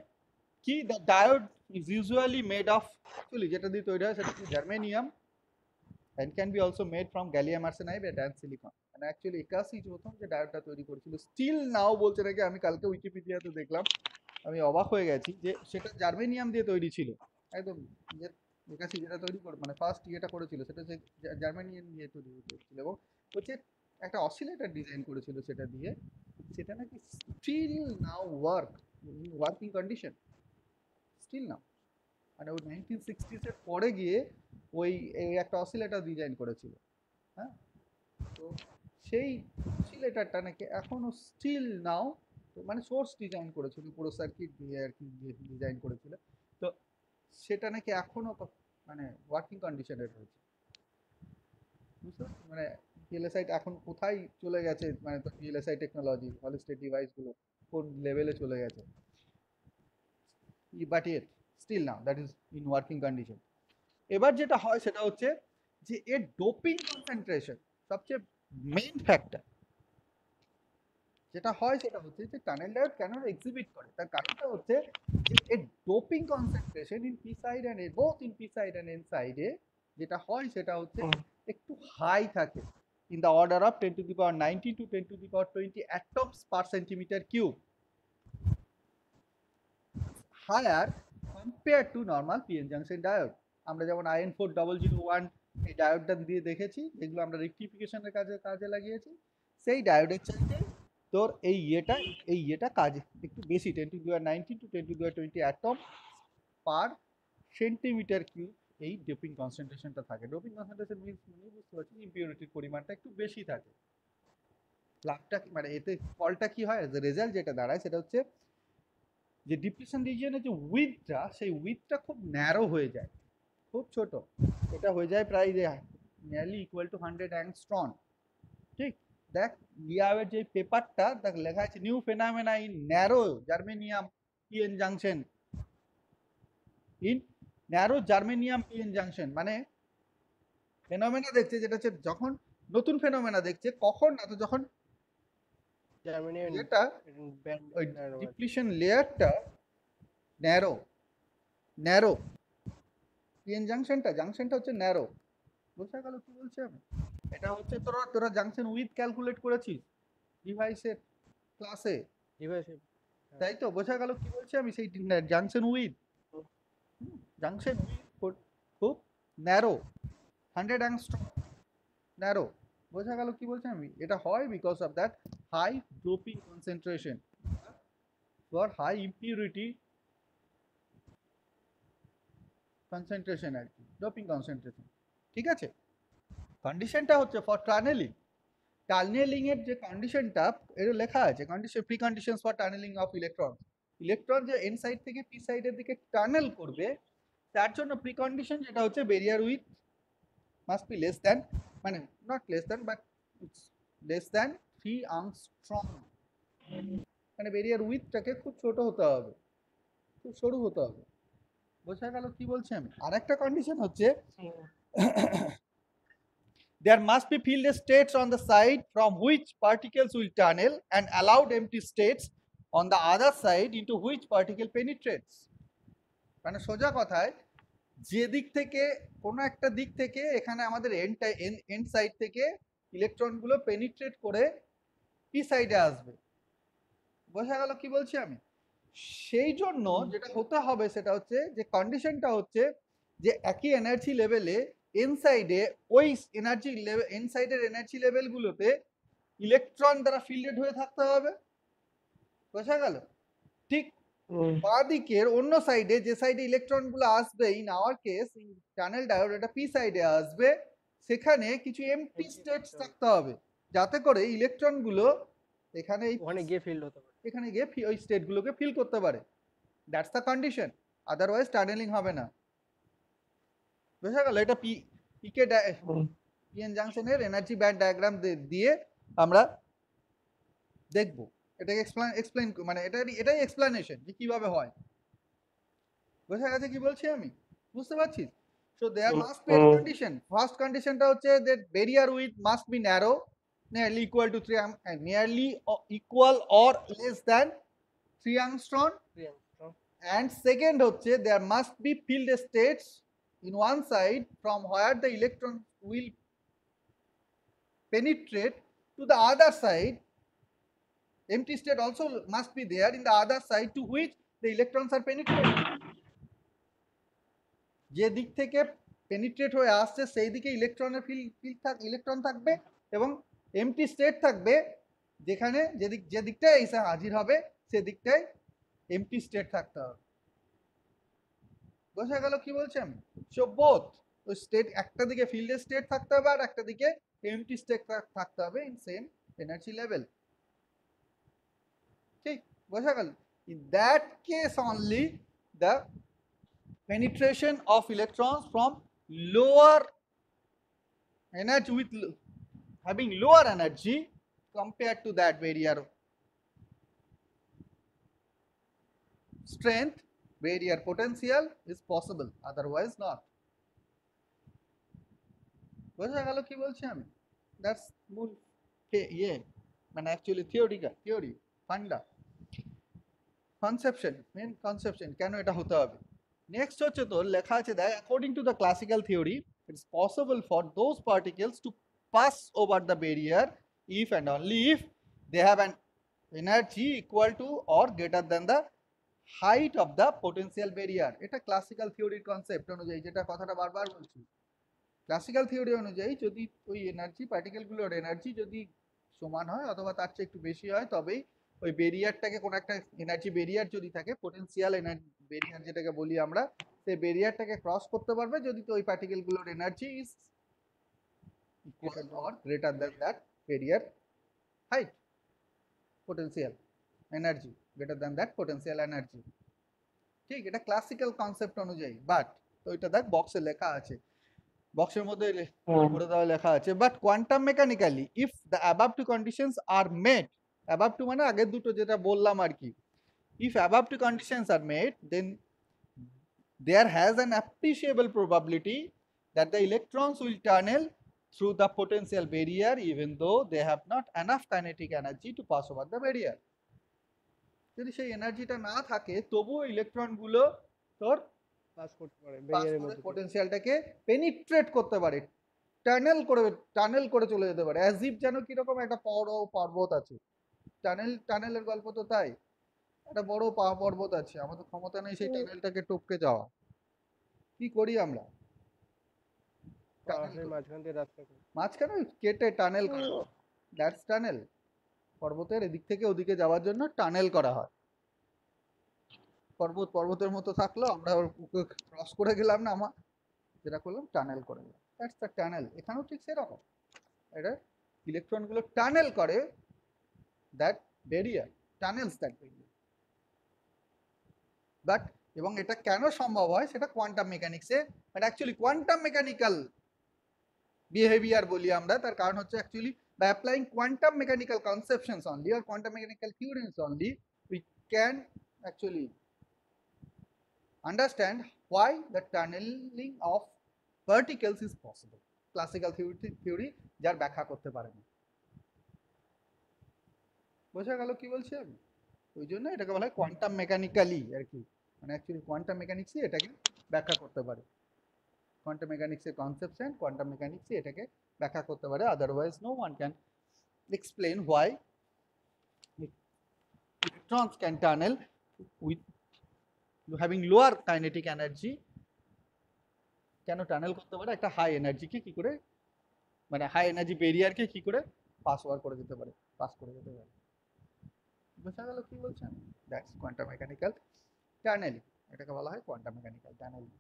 কি the diode is usually made of, actually যেটা দিয়ে তৈরি হয় সেটা হচ্ছে germanium and can be also made from gallium arsenide and silicon. And actually 81 প্রথম যে ডায়োডটা তৈরি করেছিল, স্টিল নাও বলছে নাকি, আমি কালকে উইকিপিডিয়াতে দেখলাম, আমি অবাক হয়ে গেছি যে সেটা জার্মেনিয়াম দিয়ে তৈরি ছিল একদম। যে 81 যেটা তৈরি করে মানে ফার্স্ট ইয়েটা করেছিল সেটা হচ্ছে জার্মেনিয়াম দিয়ে তৈরি করেছিল, এবং হচ্ছে একটা অসিলেটর ডিজাইন করেছিল সেটা দিয়ে, সেটা নাকি still now working condition, still now. মানে ওই 1960s এর পরে গিয়ে ওই এই একটা অসিলেটর ডিজাইন করেছিল। হ্যাঁ, তো সেই অসিলেটরটা নাকি এখনো স্টিল নাও মানে সোর্স ডিজাইন করেছিল, পুরো সার্কিট দিয়ে আর কি ডিজাইন করেছিল। তো সেটা নাকি এখনো মানে ওয়ার্কিং কন্ডিশনে রয়েছে, বুঝতে পারছো? মানে ভিএলএসআই এখন কোথায় চলে গেছে, মানে তো VLSI technology solid state device গুলো কোন লেভেলে চলে গেছে, but it still now that is in working condition. এবার যেটা হয় সেটা হচ্ছে যে এর ডোপিং কনসেন্ট্রেশন সবচেয়ে মেইন ফ্যাক্টর। যেটা হয় সেটা হচ্ছে যে টানেল ডায়োড কেন এক্সিবিট করে, তার কারণটা হচ্ছে যে এর doping concentration in P side and both in P side and N সাইডে যেটা হয় সেটা হচ্ছে একটু হাই থাকে, in the order of 10 to the power 90 to 10 to the power 20 atoms per centimeter cube, higher compared to normal PN junction diode। আমরা যেমন IN4001 এই ডায়োডটা দিয়ে দেখেছি, যেগুলো আমরা রেকটিফিকেশনের কাজে লাগিয়েছি, সেই ডায়োডের চাইতে তোর এই ইয়েটা কাজে একটু বেশি, 10 to the power 90 to 10 to the power 20 atom per centimetre cube এই ডোপিং কনসেন্ট্রেশনটা থাকে। ডোপিং কনসেন্ট্রেশন মিন্স মানে বুঝতে পারছি ইম্পিউরিটির পরিমাণটা একটু বেশি থাকে। লাভটা মানে এতে ফলটা কি হয়, রেজাল্ট যেটা দাঁড়ায় সেটা হচ্ছে যে ডিপ্লিশন রিজিয়নের যে উইথটা, সেই উইথটা খুব ন্যারো হয়ে যায়, খুব ছোট। এটা হয়ে যায় প্রায় নিয়ারলি ইকুয়াল টু 100 অ্যাংস্ট্রম। ঠিক, দেখ লিয়াওয়ের যে পেপারটা দেখ লেখা আছে new phenomena in narrow germanium PN junction, in narrow germanium PN junction, মানে ফেনোমেনা দেখছে যেটা হচ্ছে যখন নতুন ফেনোমেনা দেখছে কখন, না তো যখন জার্মানিয়ান এটা ব্যান্ড ওই ডিপ্লিশন লেয়ারটা ন্যারো ন্যারো পিএন জাংশনটা হচ্ছে ন্যারো। বোঝা গেল কি বলছি আমি? এটা হচ্ছে তোরা জাংশন উইথ ক্যালকুলেট করেছিস ডিভাইসের ক্লাসে, ডিভাইস। তাই তো? বোঝা গেল কি বলছি আমি? সেই জাংশন উইথ খুব ন্যারো 100 অ্যাংস্ট্রম ন্যারো। বোঝা গেল কি বলছি আমি? এটা হয় because of that high doping concentration for high impurity concentration আর কি, ডোপিং কনসেন্ট্রেশন। ঠিক আছে, কন্ডিশনটা হচ্ছে ফর টানেলিং এর যে কন্ডিশনটা এর লেখা আছে, condition pre conditions for tunneling of electron যে এন সাইড থেকে পি সাইডের দিকে টানেল করবে, তার জন্য প্রি কন্ডিশন যেটা হচ্ছে barrier with must be less than, মানে not less than but less than 3 angstrom, মানে বেরিয়ার উইথটাকে খুব ছোট হতে হবে, খুব সরু হতে হবে। বোঝা গেল কি বলছি আমি? আর একটা কন্ডিশন হচ্ছে there must be filled states on the side from which particles will tunnel and allowed empty states on the other side into which particle penetrates। মানে সোজা কথায় যে দিক থেকে কোনো একটা দিক থেকে এখানে আমাদের এন্ড সাইড থেকে ইলেকট্রনগুলো পেনিট্রেট করে পি সাইডে আসবে। বোঝা গেল কি বলছি আমি? সেই জন্য যেটা হতে হবে সেটা হচ্ছে যে কন্ডিশনটা হচ্ছে যে একই এনার্জি লেভেলে এন সাইডে ওই এনার্জি লেভেল এন সাইডের এনার্জি লেভেলগুলোতে ইলেকট্রন দ্বারা ফিল্ডেড হয়ে থাকতে হবে। বোঝা গেল? ঠিক বাঁ দিকের অন্য সাইডে যে সাইডে ইলেকট্রনগুলো আসবে, in our case in tunnel diode এটা পি সাইডে আসবে, সেখানে কিছু এমটি স্টেটস থাকতে হবে যাতে করে ইলেকট্রনগুলো এখানে ওখানে গিয়ে ফিল্ড হতে পারে, এখানে গিয়ে ওই স্টেটগুলোকে ফিল করতে পারে। That's the condition, otherwise tunneling হবে না। বোঝা গেল? এটা পিকে পিএন জাংশনের এনার্জি ব্যান্ড ডায়াগ্রাম দিয়ে আমরা দেখব, এটাকে এক্সপ্লেন মানে এটাই এক্সপ্লেনেশন যে কিভাবে হয়। বোঝা গেছে কি বলছি আমি? বুঝতে পারছিস? So there must be a condition, first কন্ডিশনটা হচ্ছে that barrier width must be narrow, nearly equal to 3 nearly equal or less than 3 angstrom, and second হচ্ছে there must be filled states in one side from where the electron will penetrate to the other side, empty state also must be there in the other side to which the electrons are penetrated। যে দিক থেকে penetrate হয়ে আসছে সেই দিকে ইলেকট্রনের electron থাকবে এবং এমটি স্টেট থাকবে, যেখানে যে দিকটায় এসে হাজির হবে সে দিকটায় এমটি স্টেট থাকতে হবে। বোঝা গেল কি বলছি আমি? সো বোথ ওই স্টেট, একটা দিকে ফিল্ডের স্টেট থাকতে হবে আর একটা দিকে এমটি স্টেট থাকতে হবে ইন সেম এনার্জি লেভেল। ঠিক বোঝা গেল? In that case only the penetration of electrons from lower energy with having lower energy compared to that barrier strength, barrier potential is possible, otherwise not. বোঝা গেল কি বলছি আমি? দ্যাটস মূল ইয়ে মানে অ্যাকচুয়ালি থিওরি ফান্ডা কনসেপশন, মেন কনসেপশন কেন এটা হতে হবে। নেক্সট হচ্ছে তোর লেখা আছে দেখ, according to the classical theory it's possible for those particles to pass over the barrier if and only if they have an energy equal to or greater than the height of the potential barrier. এটা classical থিওরির concept অনুযায়ী, যেটা কথাটা বারবার বলছি, classical theory অনুযায়ী যদি ওই এনার্জি পার্টিকেলগুলোর এনার্জি যদি সমান হয় অথবা তার চেয়ে একটু বেশি হয়, তবেই ওই বেরিয়ারটাকে কোনো একটা এনার্জি বেরিয়ার যদি থাকে, পোটেন্সিয়াল এনার্জি বেরিয়ার যেটাকে বলি আমরা, সেই বেরিয়ারটাকে ক্রস করতে পারবে যদি তো ওই পার্টিকেলগুলোর energy is equal or greater than that barrier height, potential energy greater than that potential energy. ঠিক, এটা ক্লাসিক্যাল কনসেপ্ট অনুযায়ী। বাট তো এটা দেখ বক্সে লেখা আছে, বক্সের মধ্যে করে দেওয়া লেখা আছে, but quantum mechanically if the above two conditions are made, above two মানে আগের দুটো যেটা বললাম আর কি, if above two conditions are made then there has an appreciable probability that the electrons will tunnel through the potential barrier even though they have not enough kinetic energy to pass over the barrier. যদি সেই এনার্জিটা না থাকে তবুও ইলেকট্রনগুলো তোর pass করতে পারে pass ব্যারিয়ারের করে মধ্যে দিয়ে। পোটেনশিয়ালটাকে পেনিট্রেট করতে পারে, টানেল করে চলে যেতে পারে, অ্যাজ ইফ যেন কিরকম একটা বড় পর্বত আছে। টানেলের গল্প তো তাই, একটা বড় পর্বত আছে, আমাদের ক্ষমতা নেই সেই টানেলটাকে টপকে যাওয়া। কি করি আমরা? পাহাড়ের মাঝখান দিয়ে রাস্তা করে। মাঝখানে কেটে টানেল করা, দ্যাটস টানেল। পর্বতের এদিক থেকে ওদিকে যাওয়ার জন্য টানেল করা হয়। পর্বতের মতো থাকলো, আমরা ক্রস করে গেলাম না, আমার যেটা করলাম টানেল করে গেলাম, দ্যাটস দ্য টানেল। এখানেও ঠিক সেরকম, এটা ইলেকট্রনগুলো টানেল করে that barrier, tunnels that barrier. But এবং এটা কেন সম্ভব হয় সেটা কোয়ান্টাম মেকানিক্সে, but actually quantum mechanical behaviour বলি আমরা, তার কারণ হচ্ছে actually by applying quantum mechanical conceptions only or quantum mechanical theorems only, we can actually understand why the tunneling of particles is possible. Classical theory যার ব্যাখ্যা করতে পারে না। বোঝা গেল কি বলছি আমি? ওই জন্য এটাকে বলা হয় কোয়ান্টাম মেকানিক্যালি আর কি, মানে অ্যাকচুয়ালি কোয়ান্টাম মেকানিক্সই এটাকে ব্যাখ্যা করতে পারে। কোয়ান্টাম মেকানিক্সের কনসেপশন কোয়ান্টাম মেকানিক্সই এটাকে ব্যাখ্যা করতে পারে, otherwise no one can explain why electrons can tunnel with having lower kinetic energy, কেন টানেল করতে পারে একটা হাই এনার্জিকে কি করে, মানে হাই এনার্জি ব্যারিয়ারকে কি করে পাস করে যেতে পারে। বোঝা গেল কি বলছেন? দ্যাটস কোয়ান্টাম মেকানিক্যাল টানেলিং, এটাকে বলা হয় কোয়ান্টাম মেকানিক্যাল টানেলিং।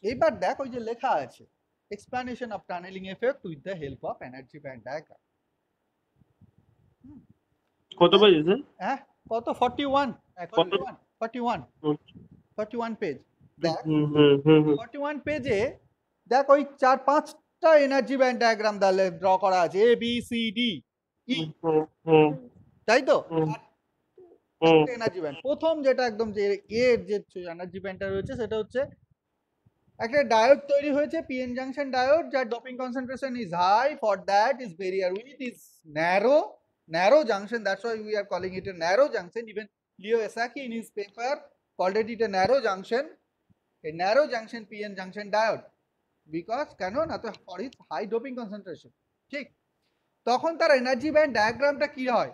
এইবার দেখ ওই যে লেখা আছে explanation of tunneling effect with the help of energy band diagram. কত পেজ স্যার? হ্যাঁ কত 41 পেজ। দেখ 41 পেজে দেখ ওই 4-5টা এনার্জি ব্যান্ড ডায়াগ্রাম ড্র করা আছে, A B C D E, তাই তো? এনার্জি ব্যান্ড প্রথম যেটা একদম যে এর যে এনার্জি ব্যান্ডটা রয়েছে সেটা হচ্ছে একটা ডায়োড তৈরি হয়েছে, পিএন জাংশন ডায়োড, যার doping concentration is high, for that is barrier width is narrow junction, that's why we are calling it a narrow junction. Even Leo Esaki in his paper called it a narrow junction PN junction diode, because কেন না তো for its high doping concentration। ঠিক, তখন তার energy band ডায়াগ্রামটা কি হয়?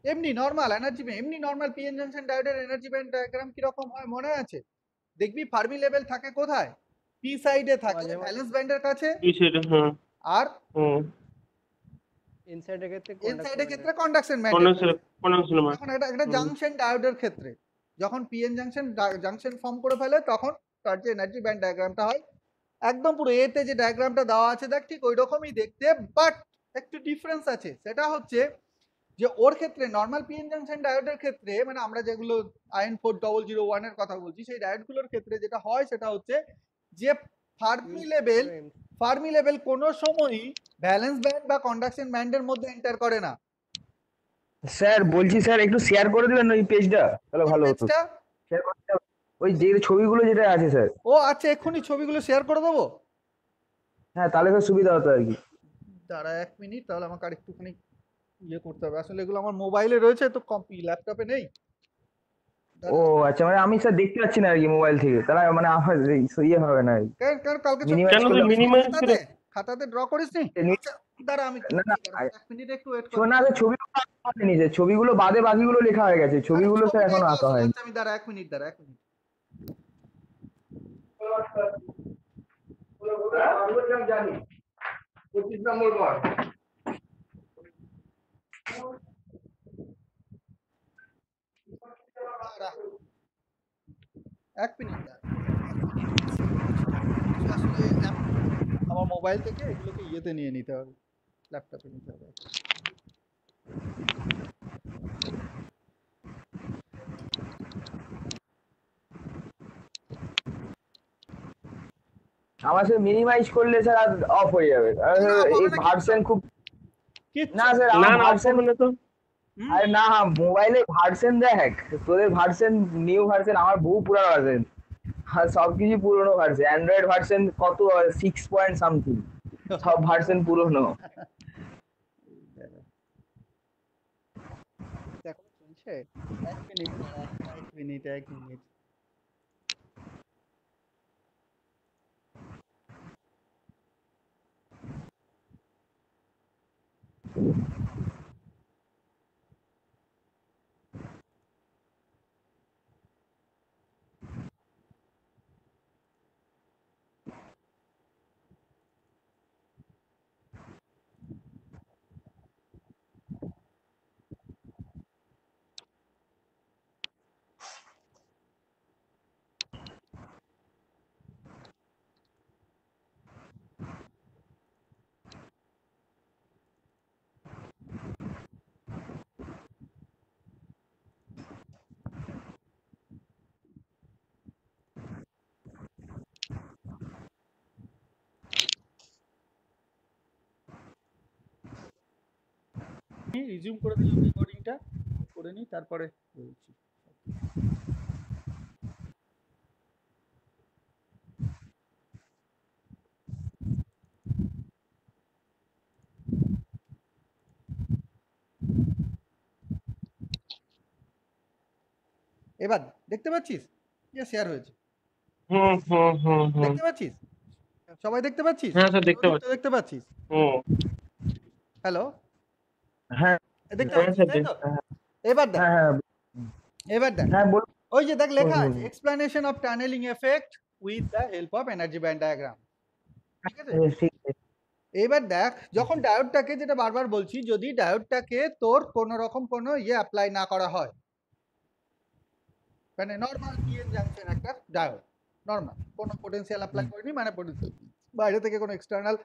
এমনি normal energy band, এমনি নর্মাল পিএন জাংশন ডায়োডের এনার্জি ব্যান্ড ডায়াগ্রাম কিরকম হয় মনে আছে? দেখবি ফার্মি লেভেল থাকে কোথায়? পি সাইডে থাকে ভ্যালেন্স ব্যান্ডের কাছে, আর ইনসাইডের ক্ষেত্রে কন্ডাকশন ব্যান্ড। এখন একটা জাংশন ডায়োডের ক্ষেত্রে যখন পিএন জাংশন ফর্ম করে ফেলে তখন তার যে এনার্জি ব্যান্ড ডায়াগ্রামটা হয় একদম পুরো এতে যে ডায়াগ্রামটা দেওয়া আছে দেখ ঠিক ওই রকমই দেখতে, বাট একটু ডিফারেন্স আছে। সেটা হচ্ছে যে ওর ক্ষেত্রে নর্মাল পিএন জাংশন ডায়োডের ক্ষেত্রে মানে আমরা যেগুলো IN4001 এর কথা বলছি সেই ডায়োডগুলোর ক্ষেত্রে যেটা হয় সেটা হচ্ছে যে ফার্মি লেভেল কোনো সময়ই ভ্যালেন্স ব্যান্ড বা কন্ডাকশন ব্যান্ডের মধ্যে এন্টার করে না। স্যার বলছি স্যার একটু শেয়ার করে দিবেন ওই পেজটা, তাহলে ভালো হতো। পেজটা শেয়ার করতে হবে। ওই যে ছবিগুলো যেটা আছে স্যার। ও আচ্ছা, এক্ষুনি ছবিগুলো শেয়ার করে দেবো। হ্যাঁ তাহলে স্যার সুবিধা হতো আর কি। দাঁড়া 1 মিনিট, তাহলে আমাকে আর একটুখানি ইয়ে করতে হবে। আসলে এগুলো আমার মোবাইলে রয়েছে, তো কপি ল্যাপটপে নেই। ও আচ্ছা, মানে আমি স্যার দেখতে পাচ্ছি না আর কি মোবাইল থেকে, তাহলে মানে আমার ইয়ে হবে না আর কি। কারণ কালকে Minimize কেন তুই মিনিমাইজ করে খাতাতে ড্র করিসনি? আচ্ছা দাঁড়া, আমি না না 1 মিনিট একটু ওয়েট কর। শোন না স্যার, ছবিগুলো আসেনি স্যার, ছবিগুলো বাদে বাকিগুলো লেখা হয়ে গেছে, ছবিগুলো স্যার এখনো আসা হয়নি। আচ্ছা আমি দাঁড়া 1 মিনিট, দাঁড়া 1 মিনিট। জানি 25 নম্বর ঘর। দাঁড়া 1 মিনিট দাঁড়া। আমার মোবাইল থেকে এগুলোকে ইয়েতে নিয়ে নিতে হবে, ল্যাপটপে নিতে হবে। আমার স্যার মিনিমাইজ করলে স্যার আর অফ হয়ে যাবে, আর না, স্যার এই হবে না, ভার্সন খুব কিচ্ছু না স্যার, না আমার না ভার্সন হবে না তো। আরে না মোবাইলে ভার্সন দেখ, তোদের ভার্সন নিউ ভার্সন, আমার বহু পুরানো ভার্সন, আর সবকিছু পুরনো ভার্সন। অ্যান্ড্রয়েড ভার্সন কত 6 পয়েন্ট সামথিং, সব ভার্সন পুরনো। দেখো চলছে। 1 মিনিট দাঁড়া, 1 মিনিট 1 মিনিট। রিজিউম করে দিলাম রেকর্ডিংটা, করে নিই তারপরে বলছি। এবার দেখতে পাচ্ছিস যে শেয়ার হয়েছে? হুম হুম হুম হুম দেখতে পাচ্ছিস? সবাই দেখতে পাচ্ছিস? হ্যাঁ স্যার দেখতে পাচ্ছি। দেখতে পাচ্ছিস? হুম হ্যালো, হ্যাঁ দেখতে হ্যাঁ পাচ্ছিস স্যার তাই তো? এবার দেখ, হ্যাঁ হ্যাঁ এবার দেখ হ্যাঁ বল। ওই যে দেখ লেখা হুম, আছে explanation of tunneling effect with the help of energy band diagram. ঠিক আছে, ঠিক আছে। এবার দেখ যখন ডায়োডটাকে, যেটা বারবার বলছি, যদি ডায়োডটাকে তোর কোনো রকম কোনো ইয়ে অ্যাপ্লাই না করা হয়, মানে নর্মাল পিএন জাংশন একটা ডায়োড, নর্মাল কোনো পোটেনশিয়াল অ্যাপ্লাই করিনি, মানে পোটেনশিয়াল বাইরে থেকে কোনো external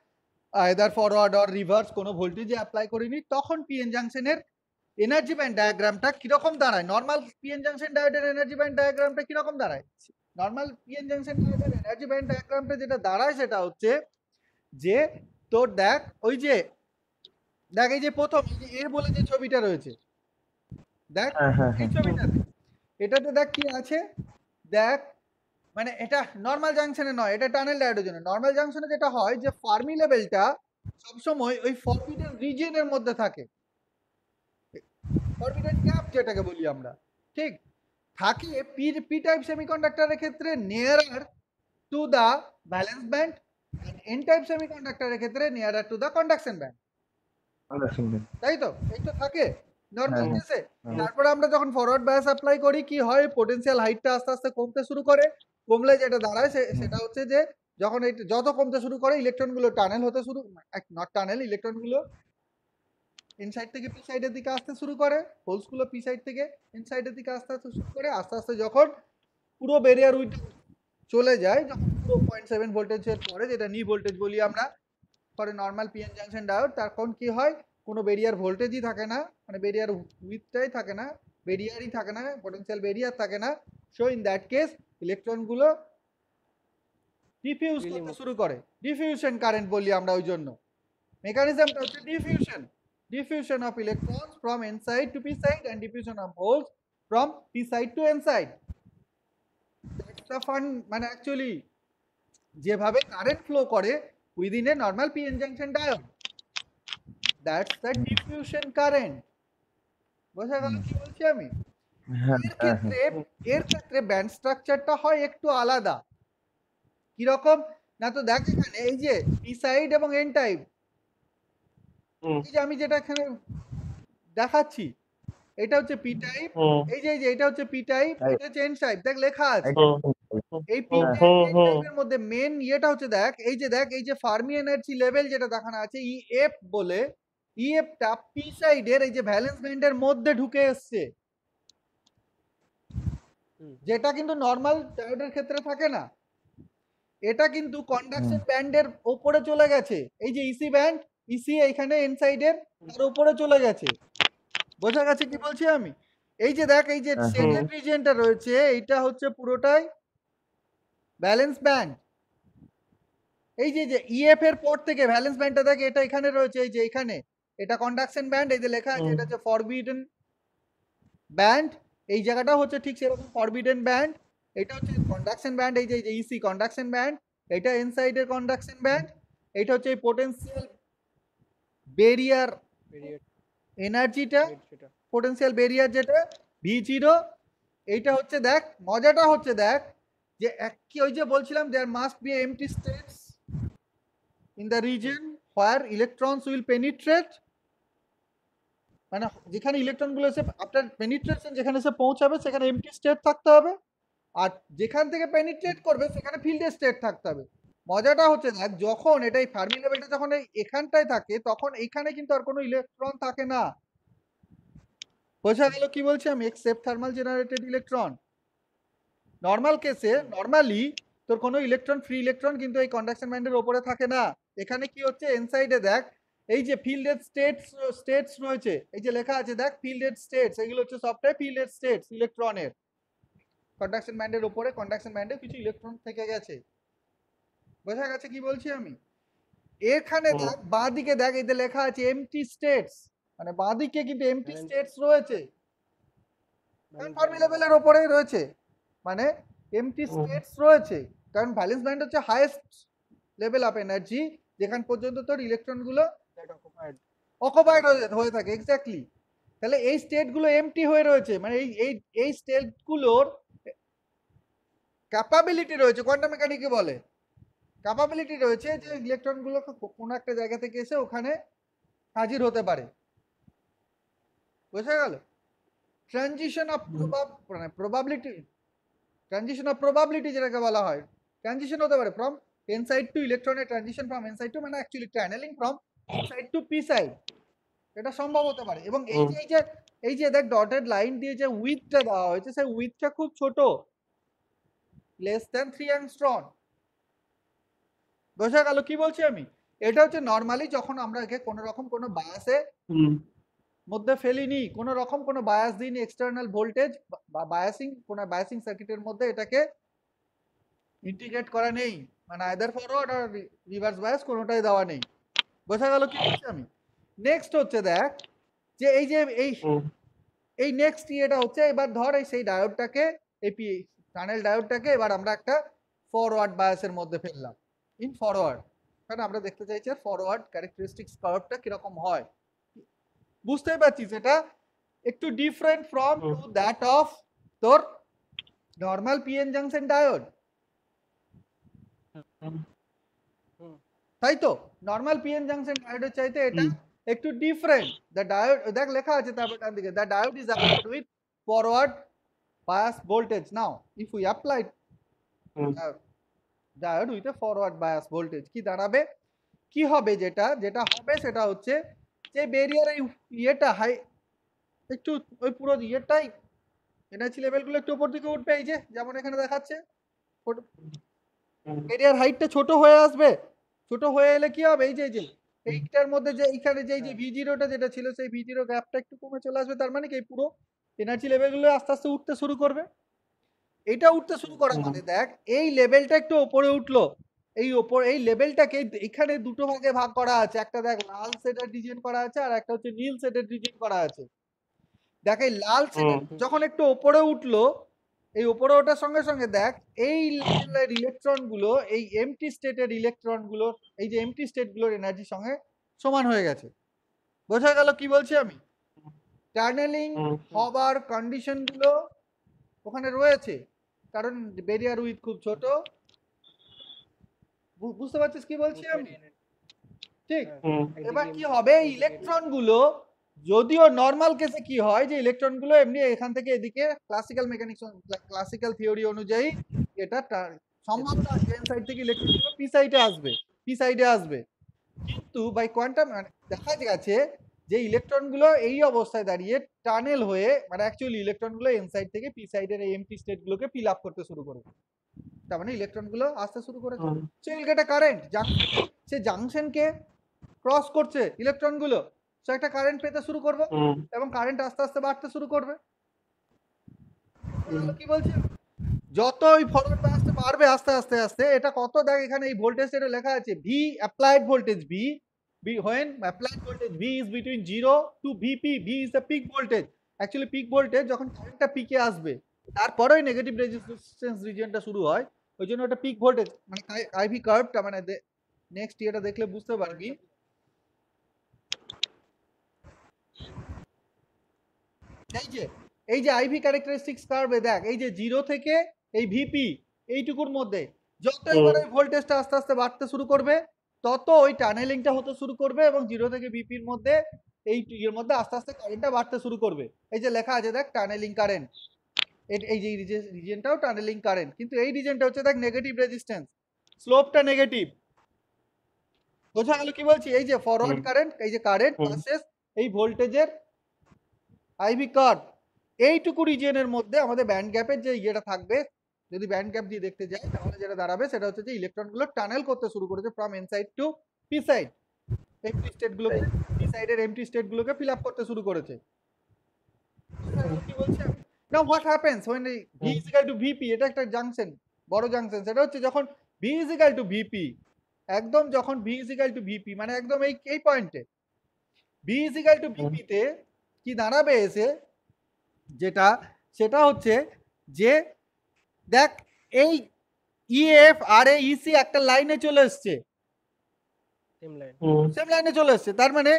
either forward or reverse কোনো ভোল্টেজ অ্যাপ্লাই করিনি, তখন পিএন জাংশনের এনার্জি ব্যান্ড ডায়াগ্রামটা কিরকম দাঁড়ায়? নর্মাল পিএন জাংশন ডায়োডের এনার্জি ব্যান্ড ডায়াগ্রামটা কিরকম দাঁড়ায়? নর্মাল পিএন জাংশন ডায়োডের এনার্জি ব্যান্ড ডায়াগ্রামটা যেটা দাঁড়ায় সেটা হচ্ছে যে তোর দেখ ওই যে দেখ এই যে প্রথম এই যে এ বলে যে ছবিটা রয়েছে, দেখ হ্যাঁ হ্যাঁ এই হ্যাঁ ছবিটাতে, এটাতে দেখ কি আছে, দেখ মানে এটা নর্মাল জাংশনে নয়, এটা টানেল ডায়োডের জন্য। নর্মাল জাংশনে যেটা হয় যে ফার্মি লেভেলটা সবসময় ওই ফরবিডেন রিজিয়নের মধ্যে থাকে, ফরবিডেন গ্যাপ যেটাকে বলি আমরা, ঠিক থাকে পি পি টাইপ সেমিকন্ডাক্টরের ক্ষেত্রে nearer to the valence band, N type সেমিকন্ডাক্টরের ক্ষেত্রে nearer to the conduction band, তাই তো? এই তো থাকে নর্মাল হ্যাঁ, কেসে। তারপরে আমরা যখন ফরওয়ার্ড বায়াস অ্যাপ্লাই করি কি হয়, পোটেনশিয়াল হাইটটা আস্তে আস্তে কমতে শুরু করে, কমলে যেটা দাঁড়ায় সেটা হচ্ছে যে যখন এই যত কমতে শুরু করে ইলেকট্রনগুলো টানেল হতে শুরু, নট টানেল, ইলেকট্রনগুলো ইনসাইড থেকে পি সাইডের দিকে আসতে শুরু করে, হোলসগুলো পি সাইড থেকে ইনসাইডের দিকে আসতে আসতে শুরু করে, আস্তে আস্তে যখন পুরো ব্যারিয়ার উইথ চলে যায়, যখন পুরো 0.7 ভোল্টেজের পরে, যেটা নি ভোল্টেজ বলি আমরা, পরে নর্মাল পিএন জাংশন ডায়োড, তখন কি হয় কোনো বেরিয়ার ভোল্টেজই থাকে না, মানে বেরিয়ার উইথটাই থাকে না, বেরিয়ারই থাকে না, পটেনশিয়াল বেরিয়ার থাকে না। সো ইন দ্যাট কেস ইলেকট্রনগুলো ডিফিউজ করতে শুরু করে, ডিফিউশন কারেন্ট বলি আমরা ওই জন্য। মেকানিজমটা হচ্ছে diffusion of electrons from inside to P side and diffusion of holes from P side to N side. That's the fun, মানে অ্যাকচুয়ালি যেভাবে কারেন্ট ফ্লো করে within a normal P N junction diode, that's the diffusion current. বোঝা গেল কি বলছি আমি? এর ক্ষেত্রে ব্যান্ড স্ট্রাকচারটা হয় একটু আলাদা। কিরকম না, তো দেখ এখানে এই যে পি সাইড এবং এন টাইপ, এই যে আমি যেটা এখানে দেখাচ্ছি এটা হচ্ছে পি টাইপ, এই যে এটা হচ্ছে পি টাইপ, এটা হচ্ছে এন টাইপ, দেখ লেখা আছে। এই পি টাইপের মধ্যে মেন ইয়েটা হচ্ছে দেখ এই যে ফার্মি এনার্জি লেভেল যেটা দেখানো আছে ইএফ বলে, ইএফটা পি সাইডের এই যে ভ্যালেন্স ব্যান্ডের মধ্যে ঢুকে এসছে, যেটা কিন্তু নরমাল ডায়োডের ক্ষেত্রে থাকে না। এটা কিন্তু কন্ডাকশন ব্যান্ডের উপরে চলে গেছে, এই যে ইসি ব্যান্ড, ইসি এইখানে এন সাইডের তার উপরে চলে গেছে। বোঝা গেছে কি বলছি আমি? এই যে দেখ এই যে সেকেন্ড রিজিয়নটা রয়েছে এইটা হচ্ছে পুরোটাই ব্যালেন্স ব্যান্ড। এই যে ইএফ এর পর থেকে ব্যালেন্স ব্যান্ডটা দেখ এটা এখানে রয়েছে, এই যে এখানে এটা কন্ডাকশন ব্যান্ড, এই যে লেখা আছে এটা হচ্ছে ফরবিডেন ব্যান্ড, এই জায়গাটা হচ্ছে ঠিক সেরকম ফরবিডেন ব্যান্ড। এটা হচ্ছে কন্ডাকশন ব্যান্ড, এই যে ইসি কন্ডাকশন ব্যান্ড, এটা ইনসাইডের কন্ডাকশন ব্যান্ড, এটা হচ্ছে এই পোটেনশিয়াল বেরিয়ার এনার্জিটা, পোটেনশিয়াল বেরিয়ার যেটা V0, এইটা হচ্ছে দেখ মজাটা হচ্ছে দেখ যে কি ওই যে বলছিলাম there must be empty states in the region where electrons will penetrate, মানে যেখানে ইলেকট্রনগুলো এসে আফটার পেনিট্রেশন যেখানে এসে পৌঁছাবে সেখানে এমটি স্টেট থাকতে হবে, আর যেখান থেকে পেনিট্রেট করবে সেখানে ফিল্ডের স্টেট থাকতে হবে। মজাটা হচ্ছে দেখ যখন এটা এই ফার্মি লেভেলটা যখন এখানটায় থাকে তখন এইখানে কিন্তু আর কোনো ইলেকট্রন থাকে না। বোঝা গেল কি বলছি আমি? Except thermal generated electron. Normal কেসে নর্মালি তোর কোনো ইলেকট্রন ফ্রি ইলেকট্রন কিন্তু এই কন্ডাকশন ব্যান্ডের উপরে থাকে না। এখানে কি হচ্ছে ইনসাইডে দেখ এই যে ফিল্ডেড স্টেটস রয়েছে, এই যে লেখা আছে দেখ ফিল্ডেড স্টেটস, এগুলো হচ্ছে সবটাই ফিল্ডেড স্টেটস ইলেকট্রনের। কন্ডাকশন ব্যান্ডের উপরে কন্ডাকশন ব্যান্ডে কিছু ইলেকট্রন থেকে গেছে। বোঝা গেছে কি বলছি আমি? এখানে দেখ বাঁ দিকে দেখ এই যে লেখা আছে এমটি স্টেটস, মানে বাঁ দিকে কিন্তু এমটি স্টেটস রয়েছে, ফার্মি লেভেলের উপরেই রয়েছে, মানে এমটি স্টেটস রয়েছে, কারণ ভ্যালেন্স ব্যান্ড হচ্ছে হাইয়েস্ট লেভেল অফ এনার্জি যেখান পর্যন্ত তোর ইলেকট্রনগুলো অকুপাইড হয়ে থাকে। এক্স্যাক্টলি, তাহলে এই স্টেটগুলো এমটি হয়ে রয়েছে, মানে এই স্টেটগুলোর ক্যাপাবিলিটি রয়েছে, কোয়ান্টাম মেকানিকে বলে ক্যাপাবিলিটি রয়েছে যে ইলেকট্রনগুলো কোনো একটা জায়গা থেকে এসে ওখানে হাজির হতে পারে। বোঝা গেল? ট্রানজিশন অফ প্রবাবিলিটি যেটাকে বলা হয়, ট্রানজিশন হতে পারে ফ্রম এন সাইড টু ইলেকট্রনের transition from N side to, মানে actually tunnelling from N side to P side, এটা সম্ভব হতে পারে। এবং এই যে দেখ ডটেড লাইন দিয়ে যে উইথটা দেওয়া হয়েছে সেই উইথটা খুব ছোট, লেস দ্যান 3 অ্যাংস্ট্রম। বোঝা গেল কি বলছি আমি? এটা হচ্ছে নর্মালি যখন আমরা একে কোনো রকম কোনো বায়াসে মধ্যে ফেলিনি, কোনো রকম কোনো বায়াস দিইনি, এক্সটার্নাল ভোল্টেজ বা কোনো বায়াসিং সার্কিটের মধ্যে এটাকে ইন্টিগ্রেট করা নেই, মানে আইদার ফরওয়ার্ড আর রিভার্স বায়াস কোনোটাই দেওয়া নেই। বোঝা গেল কি বলছি আমি? নেক্সট হচ্ছে দেখ যে এই নেক্সট ইয়েটা হচ্ছে এবার ধর এই সেই ডায়োডটাকে এপি টানেল ডায়োডটাকে এবার আমরা একটা ফরওয়ার্ড বায়াসের মধ্যে ফেললাম, ইন ফরওয়ার্ড, কারণ আমরা দেখতে চাইছি ফরওয়ার্ড ক্যারেক্টারিস্টিক্স কার্ভটা কিরকম হয়। বুঝতেই পারছিস এটা একটু different from to that of তোর নর্মাল পিএন জাংশন ডায়োড, তাই তো? নর্মাল পিএন জাংশন ডায়োডের চাইতে এটা একটু ডিফারেন্ট। দ্য ডায়োড দেখ লেখা আছে তারপর ডান দিকে, the diode is applied with forward bias voltage. Now if we apply diode with a forward bias voltage কি দাঁড়াবে, কি হবে? যেটা হবে সেটা হচ্ছে যে বেরিয়ার এই ইয়েটা হাই একটু ওই পুরো ইয়েটাই এনার্জি লেভেলগুলো একটু উপর দিকে উঠবে, এই যে যেমন এখানে দেখাচ্ছে বেরিয়ার হাইটটা ছোট হয়ে আসবে। ছোট হয়ে এলে কি হবে? এই যে এইটার মধ্যে যে এইখানে যে এই যে V0টা যেটা ছিল সেই V0 গ্যাপটা একটু কমে চলে আসবে, তার মানে কি এই পুরো এনার্জি লেভেলগুলো আস্তে আস্তে উঠতে শুরু করবে। এটা উঠতে শুরু করা মানে দেখ এই লেভেলটা একটু উপরে উঠলো, এই লেভেলটাকে এখানে দুটো ভাগে ভাগ করা আছে, একটা দেখ লাল সেটের ডিজাইন করা আছে আর একটা হচ্ছে নীল সেটের ডিজাইন করা আছে। দেখ এই লাল সেটের যখন একটু উপরে উঠলো, এই উপরে ওঠার সঙ্গে সঙ্গে দেখ এই লেভেলের ইলেকট্রন গুলো এই এমটি স্টেটের ইলেকট্রন গুলো এই যে এমটি স্টেট গুলোর এনার্জির সঙ্গে সমান হয়ে গেছে। বোঝা গেল কি বলছি আমি? টানেলিং হবার কন্ডিশন গুলো ওখানে রয়েছে, কারণ ব্যারিয়ার উইথ খুব ছোট। বুঝতে পারছিস কি বলছি আমি? ঠিক। এবার কি হবে, ইলেকট্রন গুলো যদিও নর্মাল কেসে কি হয় যে ইলেকট্রন গুলো এমনি এখান থেকে এদিকে ক্লাসিক্যাল মেকানিক্স ক্লাসিক্যাল থিওরি অনুযায়ী এটা সম্ভব না এন সাইড থেকে ইলেকট্রন গুলো পি সাইডে আসবে, কিন্তু বাই কোয়ান্টাম দেখা গেছে যে ইলেকট্রন গুলো এই অবস্থায় দাঁড়িয়ে টানেল হয়ে মানে অ্যাকচুয়ালি ইলেকট্রন গুলো এন সাইড থেকে পি সাইডের এই এমটি স্টেট গুলোকে ফিল আপ করতে শুরু করবে, তার মানে ইলেকট্রন গুলো আসতে শুরু করেছে। So will get a current, সে জাংশনকে ক্রস করছে ইলেকট্রন গুলো, সে একটা কারেন্ট পেতে শুরু করবে এবং কারেন্ট আস্তে আস্তে বাড়তে শুরু করবে। কি বলছি, যত ওই ফরওয়ার্ড আসতে পারবে আস্তে আস্তে আস্তে এটা কত দেখ এখানে এই ভোল্টেজটা লেখা আছে V applied voltage V when applied voltage V is between 0 to VP, V is the peak voltage. Actually peak voltage যখন কারেন্টটা পিকে আসবে তারপরে ওই নেগেটিভ রেজিস্ট্যান্স রিজিয়নটা শুরু হয়, ওই জন্য ওটা পিক ভোল্টেজ মানে আইভি কার্ভটা মানে নেক্সট ইয়েটা দেখলে বুঝতে পারবি। এই যে আইভি ক্যারেক্টারিস্টিক্স কার্ভে দেখ এই যে 0 থেকে এই ভিপি এইটুকুর মধ্যে যত এবার ওই ভোল্টেজটা আস্তে আস্তে বাড়তে শুরু করবে তত ওই টানেলিংটা হতে শুরু করবে এবং 0 থেকে ভিপির মধ্যে এই এর মধ্যে আস্তে আস্তে কারেন্টটা বাড়তে শুরু করবে। এই যে লেখা আছে দেখ টানেলিং কারেন্ট, এই যে রিজিয়নটাও টানেলিং কারেন্ট, কিন্তু এই রিজিয়নটা হচ্ছে দেখ নেগেটিভ রেজিস্ট্যান্স, স্লোপটা নেগেটিভ। বোঝা গেল কি বলছি? এই যে ফরওয়ার্ড কারেন্ট, এই যে কারেন্ট ভার্সেস এই ভোল্টেজের আইভি কার্ভ, এইটুকু রিজিয়নের মধ্যে আমাদের ব্যান্ড গ্যাপের যে ইয়েটা থাকবে, যদি ব্যান্ড গ্যাপ দিয়ে দেখতে যাই তাহলে যেটা দাঁড়াবে সেটা হচ্ছে যে ইলেকট্রনগুলো টানেল করতে শুরু করেছে from N side to P side, empty স্টেটগুলোকে পি সাইডের এমটি স্টেটগুলোকে ফিল আপ করতে শুরু করেছে। কি বলছি আমি? Now what happens when V is equal to VP, এটা একটা জাংশন, বড় জাংশন, সেটা হচ্ছে যখন V is equal to VP, একদম যখন V is equal to VP মানে একদম এই পয়েন্টে V is equal to VP তে কি দাঁড়াবে এসে যেটা, সেটা হচ্ছে যে দেখ এই ইএফ আর এ ইসি একটা লাইনে চলে এসছে, সেম লাইনে চলে এসছে, তার মানে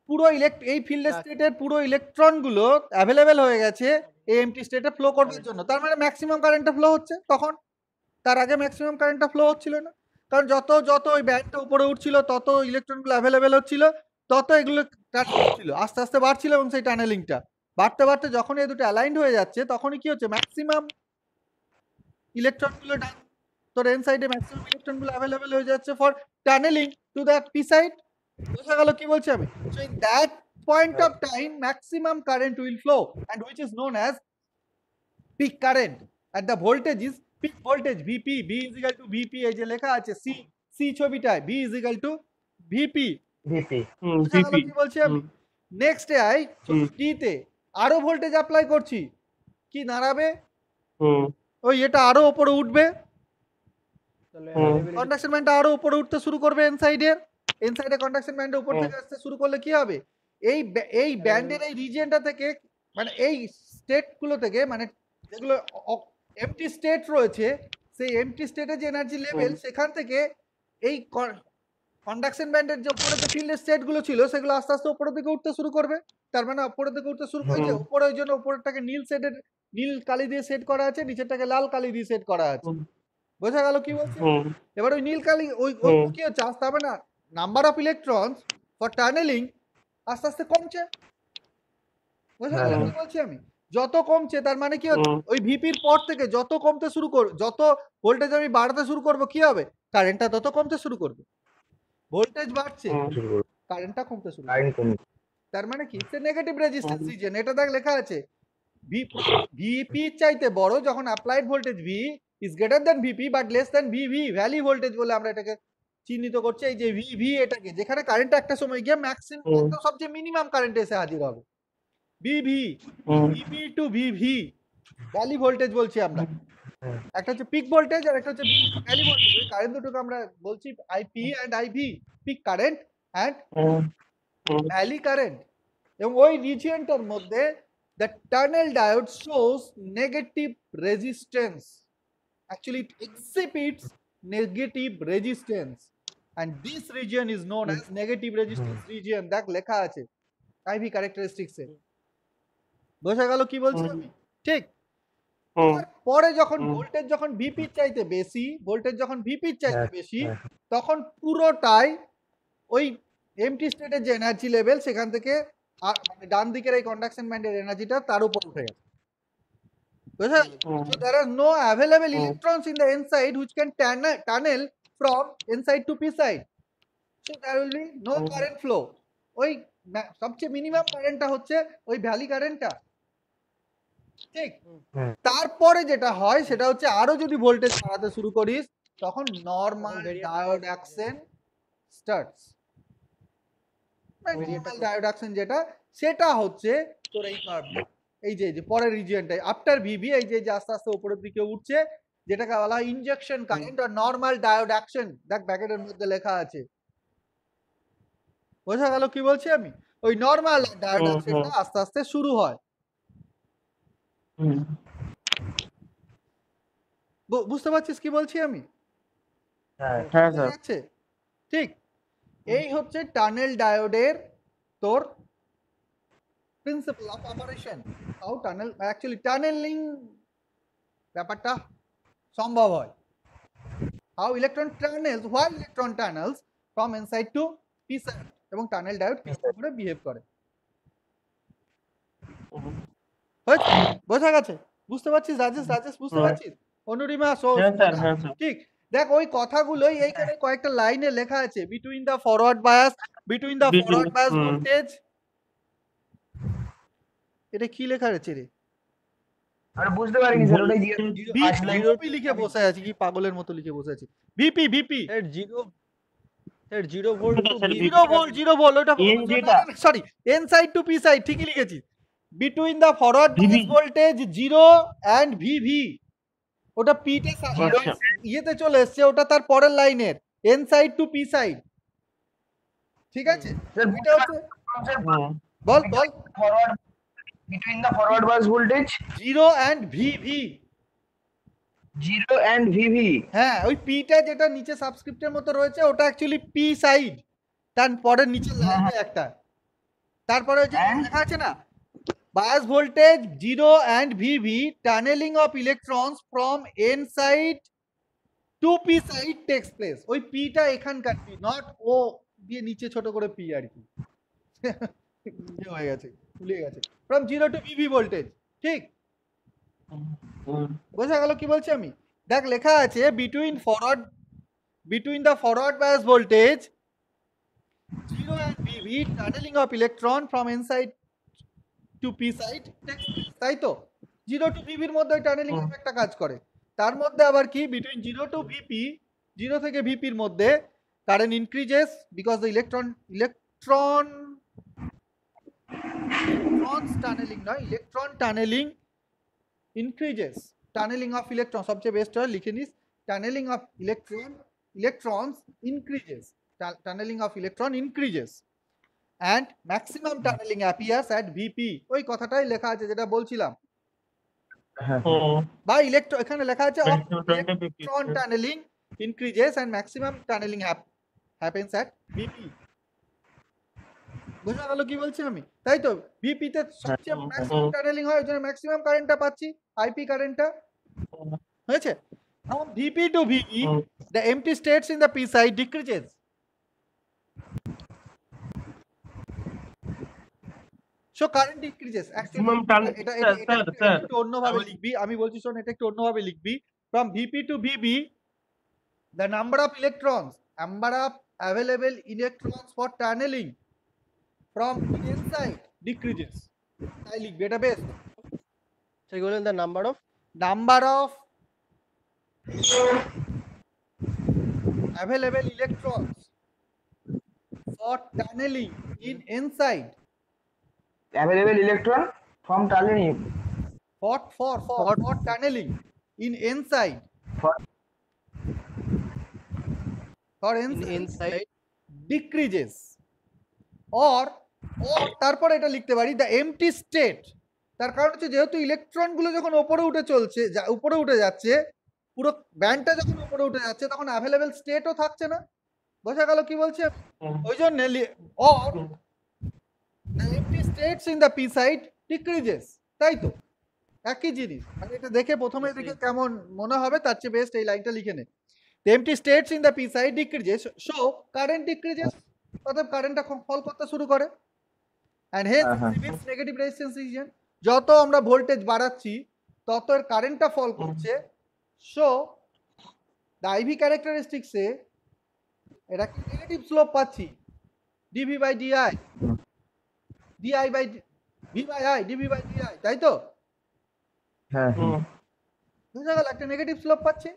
পুরো এই ফিল্ড স্টেটের পুরো ইলেকট্রন গুলো অ্যাভেলেবেল হয়ে গেছে এই এমটি স্টেটে ফ্লো করবার জন্য, তার মানে ম্যাক্সিমাম কারেন্টটা ফ্লো হচ্ছে তখন, তার আগে ম্যাক্সিমাম কারেন্টটা ফ্লো হচ্ছিল না, কারণ যত ওই ব্যান্ডটা উপরে উঠছিল তত ইলেকট্রনগুলো অ্যাভেলেবেল হচ্ছিল, তত এগুলো ছিল আস্তে আস্তে বাড়ছিল এবং সেই টানেলিংটা বাড়তে বাড়তে যখন এই দুটো অ্যালাইন্ড হয়ে যাচ্ছে তখনই কি হচ্ছে ম্যাক্সিমাম ইলেকট্রনগুলো তোর এন সাইডে ম্যাক্সিমাম ইলেকট্রনগুলো অ্যাভেলেবেল হয়ে যাচ্ছে for tunneling to that P side. বোঝা গেল কি বলছি আমি? So in that point of time maximum current will flow and which is known as peak current at the voltage is peak voltage VP, V is equal to VP, এই যে লেখা আছে C ছবিটায় V is equal to VP. কি বলছি আমি? Next I D তে আরো ভোল্টেজ অ্যাপ্লাই করছি, কি দাঁড়াবে ওই এটা আরো উপরে উঠবে, কন্ডাকশন ব্যান্ডটা আরো উপরে উঠতে শুরু করবে এন সাইডে কন্ডাকশন ব্যান্ডের উপর থেকে আসতে শুরু করলে কি হবে, এই ব্যান্ডের এই রিজিয়নটা থেকে মানে এই স্টেট গুলো থেকে মানে যেগুলো এমটি স্টেট রয়েছে সেই এমটি স্টেটের যে এনার্জি লেভেল সেখান থেকে এই কন্ডাকশন ব্যান্ডের যে উপরে যে ফিল্ড স্টেট গুলো ছিল সেগুলো আস্তে আস্তে উপরের দিকে উঠতে শুরু করবে, তার মানে উপরের দিকে উঠতে শুরু করেছে, উপরে ওই জন্য উপরেরটাকে নীল কালি দিয়ে সেট করা আছে, নিচেরটাকে লাল কালি দিয়ে সেট করা আছে। বোঝা গেল কি বলছি? এবার ওই নীল কালি ওই কি হচ্ছে আস্তে হবে না number of electrons for tunneling আস্তে আস্তে কমছে। বোঝা গেল কি বলছি আমি? যত কমছে তার মানে কি হচ্ছে ওই ভিপির পর থেকে যত কমতে শুরু যত ভোল্টেজ আমি বাড়াতে শুরু করব কি হবে, কারেন্টটা তত কমতে শুরু করবে, ভোল্টেজ বাড়ছে কারেন্টটা কমতে শুরু করবে, তার মানে কি সে নেগেটিভ রেজিস্ট্যান্স রিজিয়ন। এটা দেখ লেখা আছে ভিপি চাইতে বড় যখন applied voltage V is greater than VP but less than VV valley voltage বলে আমরা এটাকে চিহ্নিত করছে এই যে ভিভি এটাকে, যেখানে কারেন্ট একটা সময় গিয়ে ম্যাক্সিমাম হুম। একদম সবচেয়ে মিনিমাম কারেন্ট এসে হাজির হবে। VV, hmm. VP to VV, valley voltage বলছি আমরা। হুম। একটা হচ্ছে পিক ভোল্টেজ আর একটা হচ্ছে ভ্যালি ভোল্টেজ। ওই কারেন্ট দুটোকে আমরা বলছি IP and IV, peak current and hmm. Hmm. Valley current. এবং ওই রিজিয়নটার মধ্যে the tunnel diode shows negative resistance, actually it exhibits negative resistance, and this region is known as negative resistance region। দেখ লেখা আছে আইভি ক্যারেক্টারিস্টিক্স এ, বোঝা গেল কি বলছি আমি? ঠিক। হুম। পরে যখন হুম। ভোল্টেজ যখন ভিপির চাইতে বেশি, ভোল্টেজ যখন ভিপির চাইতে হ্যাঁ, বেশি, হ্যাঁ। তখন পুরোটাই ওই এমটি স্টেটের যে এনার্জি লেভেল সেখান থেকে মানে ডান দিকের এই কন্ডাকশন ব্যান্ডের এনার্জিটা তার উপর উঠে গেছে। বুঝা গেল? হুম। So there are no available Hmm. electrons in the inside which can tunnel from inside to p side, so there will be no Hmm. current flow। ওই সবচেয়ে মিনিমাম কারেন্টটা হচ্ছে ওই ভ্যালি কারেন্টটা। ঠিক। হুম। তারপরে যেটা হয় সেটা হচ্ছে আরো যদি ভোল্টেজ বাড়াতে শুরু করিস তখন নরমাল variate ডায়োড করতে হবে। Action starts. Variate নরমাল করতে ডায়োড অ্যাকশন যেটা, সেটা হচ্ছে তোর এই কার্ভ, এই যে পরের রিজিয়নটাই আফটার ভিভি, এই যে আস্তে আস্তে উপরের দিকে উঠছে, যেটাকে বলা হয় ইনজেকশন কারেন্ট আর নরমাল ডায়োড অ্যাকশন। দেখ ব্র্যাকেটের মধ্যে লেখা আছে, বোঝা গেল কি বলছি আমি? ওই নরমাল ডায়োড অ্যাকশনটা আস্তে আস্তে শুরু হয়। হুম। বুঝতে পারছিস কি বলছি আমি? হ্যাঁ, হ্যাঁ বোঝা স্যার। যাচ্ছে? ঠিক। এই হচ্ছে টানেল ডায়োডের তোর principle of operation. How tunnel actually tunneling ব্যাপারটা সম্ভব হয়। How electron tunnels, why electron tunnels from inside to P side, এবং টানেল ডায়োড কিরকম করে বিহেভ করে। হুম। হয়েছে? বোঝা গেছে? বুঝতে পারছিস রাজেশ? রাজেশ বুঝতে হ্যাঁ। পারছিস? অনুরিমা হ্যাঁ স্যার, হ্যাঁ স্যার। ঠিক। দেখ ওই কথাগুলোই এইখানে কয়েকটা লাইনে লেখা আছে, between the forward bias, between the forward bias hmm. Voltage. এটা কি লেখা আছে রে? আরে বুঝতে পারিনি স্যার, ওটাই জিজ্ঞেস ভিপি লিখে বসে আছি, কি পাগলের মতো লিখে বসে আছি। VP VP sir 0 volt to sir, VV. 0 volt ওটা ENG টা? Sorry, N side to P side ঠিকই লিখেছি। Between the forward VV bias voltage 0 and VV, ওটা পি তে আচ্ছা। ইয়েতে চলে এসছে, ওটা তার পরের লাইনের N side to P side. ঠিক আছে? স্যার এটা হচ্ছে, হুম। বল বল। Forward, between the forward bias voltage 0 and VV. 0 and VV। হ্যাঁ, ওই পিটা যেটা নিচে সাবস্ক্রিপ্টের মতো রয়েছে ওটা অ্যাকচুয়ালি পি সাইড, তার পরে নিচে লাইনে একটা, তারপরে ওই যে And? লেখা আছে না, bias voltage 0 and VV, tunneling of electrons from n side to p side takes place। ওই পিটা এখানকার পি, নট ও দিয়ে নিচে ছোট করে পি আর কি। হয়ে গেছে, ভুলে গেছে। from 0 to VV voltage. ঠিক। হুম। বোঝা গেল কি বলছি আমি? দেখ লেখা আছে between the forward bias voltage 0 and VV, tunneling of electron from n side to p side takes place। তাই তো 0 to VV এর মধ্যে ওই টানেলিং একটা কাজ করে। তার মধ্যে আবার কি বিটুইন 0 to VP, 0 থেকে VP এর মধ্যে current increases because the electron tunneling increases। Tunneling of electron সবচেয়ে বেস্ট হয়, লিখে নিস, টানেলিং অফ electrons increases, tunneling of electron increases and maximum tunneling appears at VP। ওই কথাটাই লেখা আছে যেটা বলছিলাম। হুম। বা এখানে লেখা আছে electron tunneling increases and maximum tunneling happens at VP। বোঝা গেল কি বলছি আমি? তাই তো ভিপি তে সবচেয়ে ম্যাক্সিমাম টানেলিং হয়, ওই জন্য ম্যাক্সিমাম কারেন্টটা পাচ্ছি, আইপি কারেন্টটা। হয়েছে? এখন VP to VP the empty states in the p side decreases। so current decreases Maximum এটা স্যার একটু অন্যভাবে লিখবি, আমি বলছি শোন, এটা একটু অন্যভাবে লিখবি। from vp to vb the number of available electrons for tunneling from inside decreases। তাই লিখবি, এটা বেস্ট। সেগুলো the number of available electrons for tunneling in inside Available electron from tunneling for tunneling in inside for inside decreases or তারপর এটা লিখতে পারি the empty state তার কারণ হচ্ছে যেহেতু ইলেকট্রন গুলো যখন উপরে উঠে চলছে উপরে উঠে যাচ্ছে পুরো ব্যান্ডটা যখন উপরে উঠে যাচ্ছে তখন অ্যাভেলেবল স্টেটও থাকছে না বোঝা গেল কি বলছে ওই জন্য or the empty states in the p side decreases তাই তো একই জিনিস মানে এটা দেখে প্রথমে দেখে কেমন মনে হবে তার চেয়ে বেস্ট এই লাইনটা লিখে নে the empty states in the p side decreases so current decreases অর্থাৎ কারেন্টটা ফল করতে শুরু করে and hence exhibits negative resistance region যত আমরা ভোল্টেজ বাড়াচ্ছি তত এর কারেন্টটা ফল করছে so the IV characteristics এ এটা কি নেগেটিভ স্লোপ পাচ্ছি dV by di di by v by i dV by di তাই তো হ্যাঁ বুঝা গেল একটা নেগেটিভ স্লোপ পাচ্ছি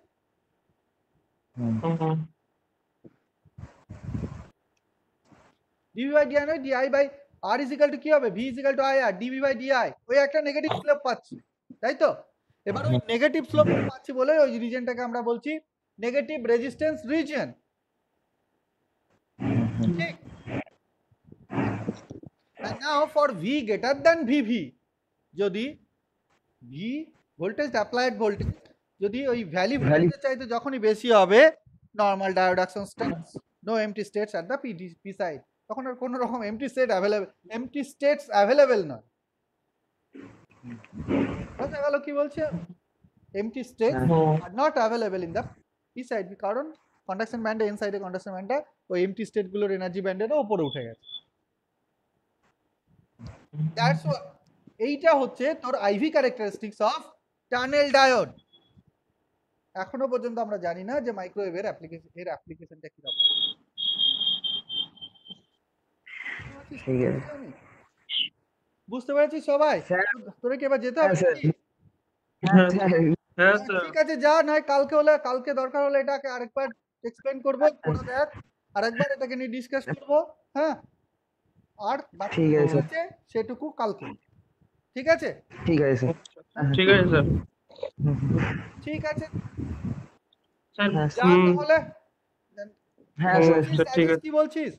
dV by di নয় di by r is equal to কি হবে v is equal to ir dV by di ওই একটা নেগেটিভ স্লোপ পাচ্ছি তাই তো এবার ওই নেগেটিভ স্লোপ পাচ্ছি বলে ওই রিজিয়নটাকে আমরা বলছি নেগেটিভ রেজিস্ট্যান্স রিজিয়ন ঠিক and now for v greater than vv যদি v ভোল্টেজ অ্যাপ্লাইড ভোল্টেজ যদি ওই ভ্যালু ভোল্টেজ চাইতে যখনই বেশি হবে normal diode action states no empty states at the P side তখন আর কোনো রকম এমটি স্টেটস অ্যাভেলেবল নয় বুঝা গেল কি বলছে empty states are not available in the P side কারণ কন্ডাকশন ব্যান্ডে ইনসাইডে কন্ডাকশন ব্যান্ডটা ওই এমটি স্টেট গুলোর এনার্জি ব্যান্ডের উপরে উঠে গেছে দ্যাটস এইটা হচ্ছে তোর IV characteristics of tunnel diode এখনো পর্যন্ত আমরা জানি না যে মাইক্রোওয়েভের অ্যাপ্লিকেশনটা কি রকম ঠিক আছে বুঝতে পেরেছিস সবাই তোরে কি এবার যেতে হবে ঠিক আছে যা নয় কালকে দরকার হলে এটাকে আরেকবার এক্সপ্লেইন করব পুরো দেখ আরেকবার এটাকে নিয়ে ডিসকাস করব হ্যাঁ আর ঠিক আছে সেটুকু কালকে ঠিক আছে ঠিক আছে স্যার ঠিক আছে স্যার যা তাহলে হ্যাঁ স্যার ঠিক আছে কি বলছিস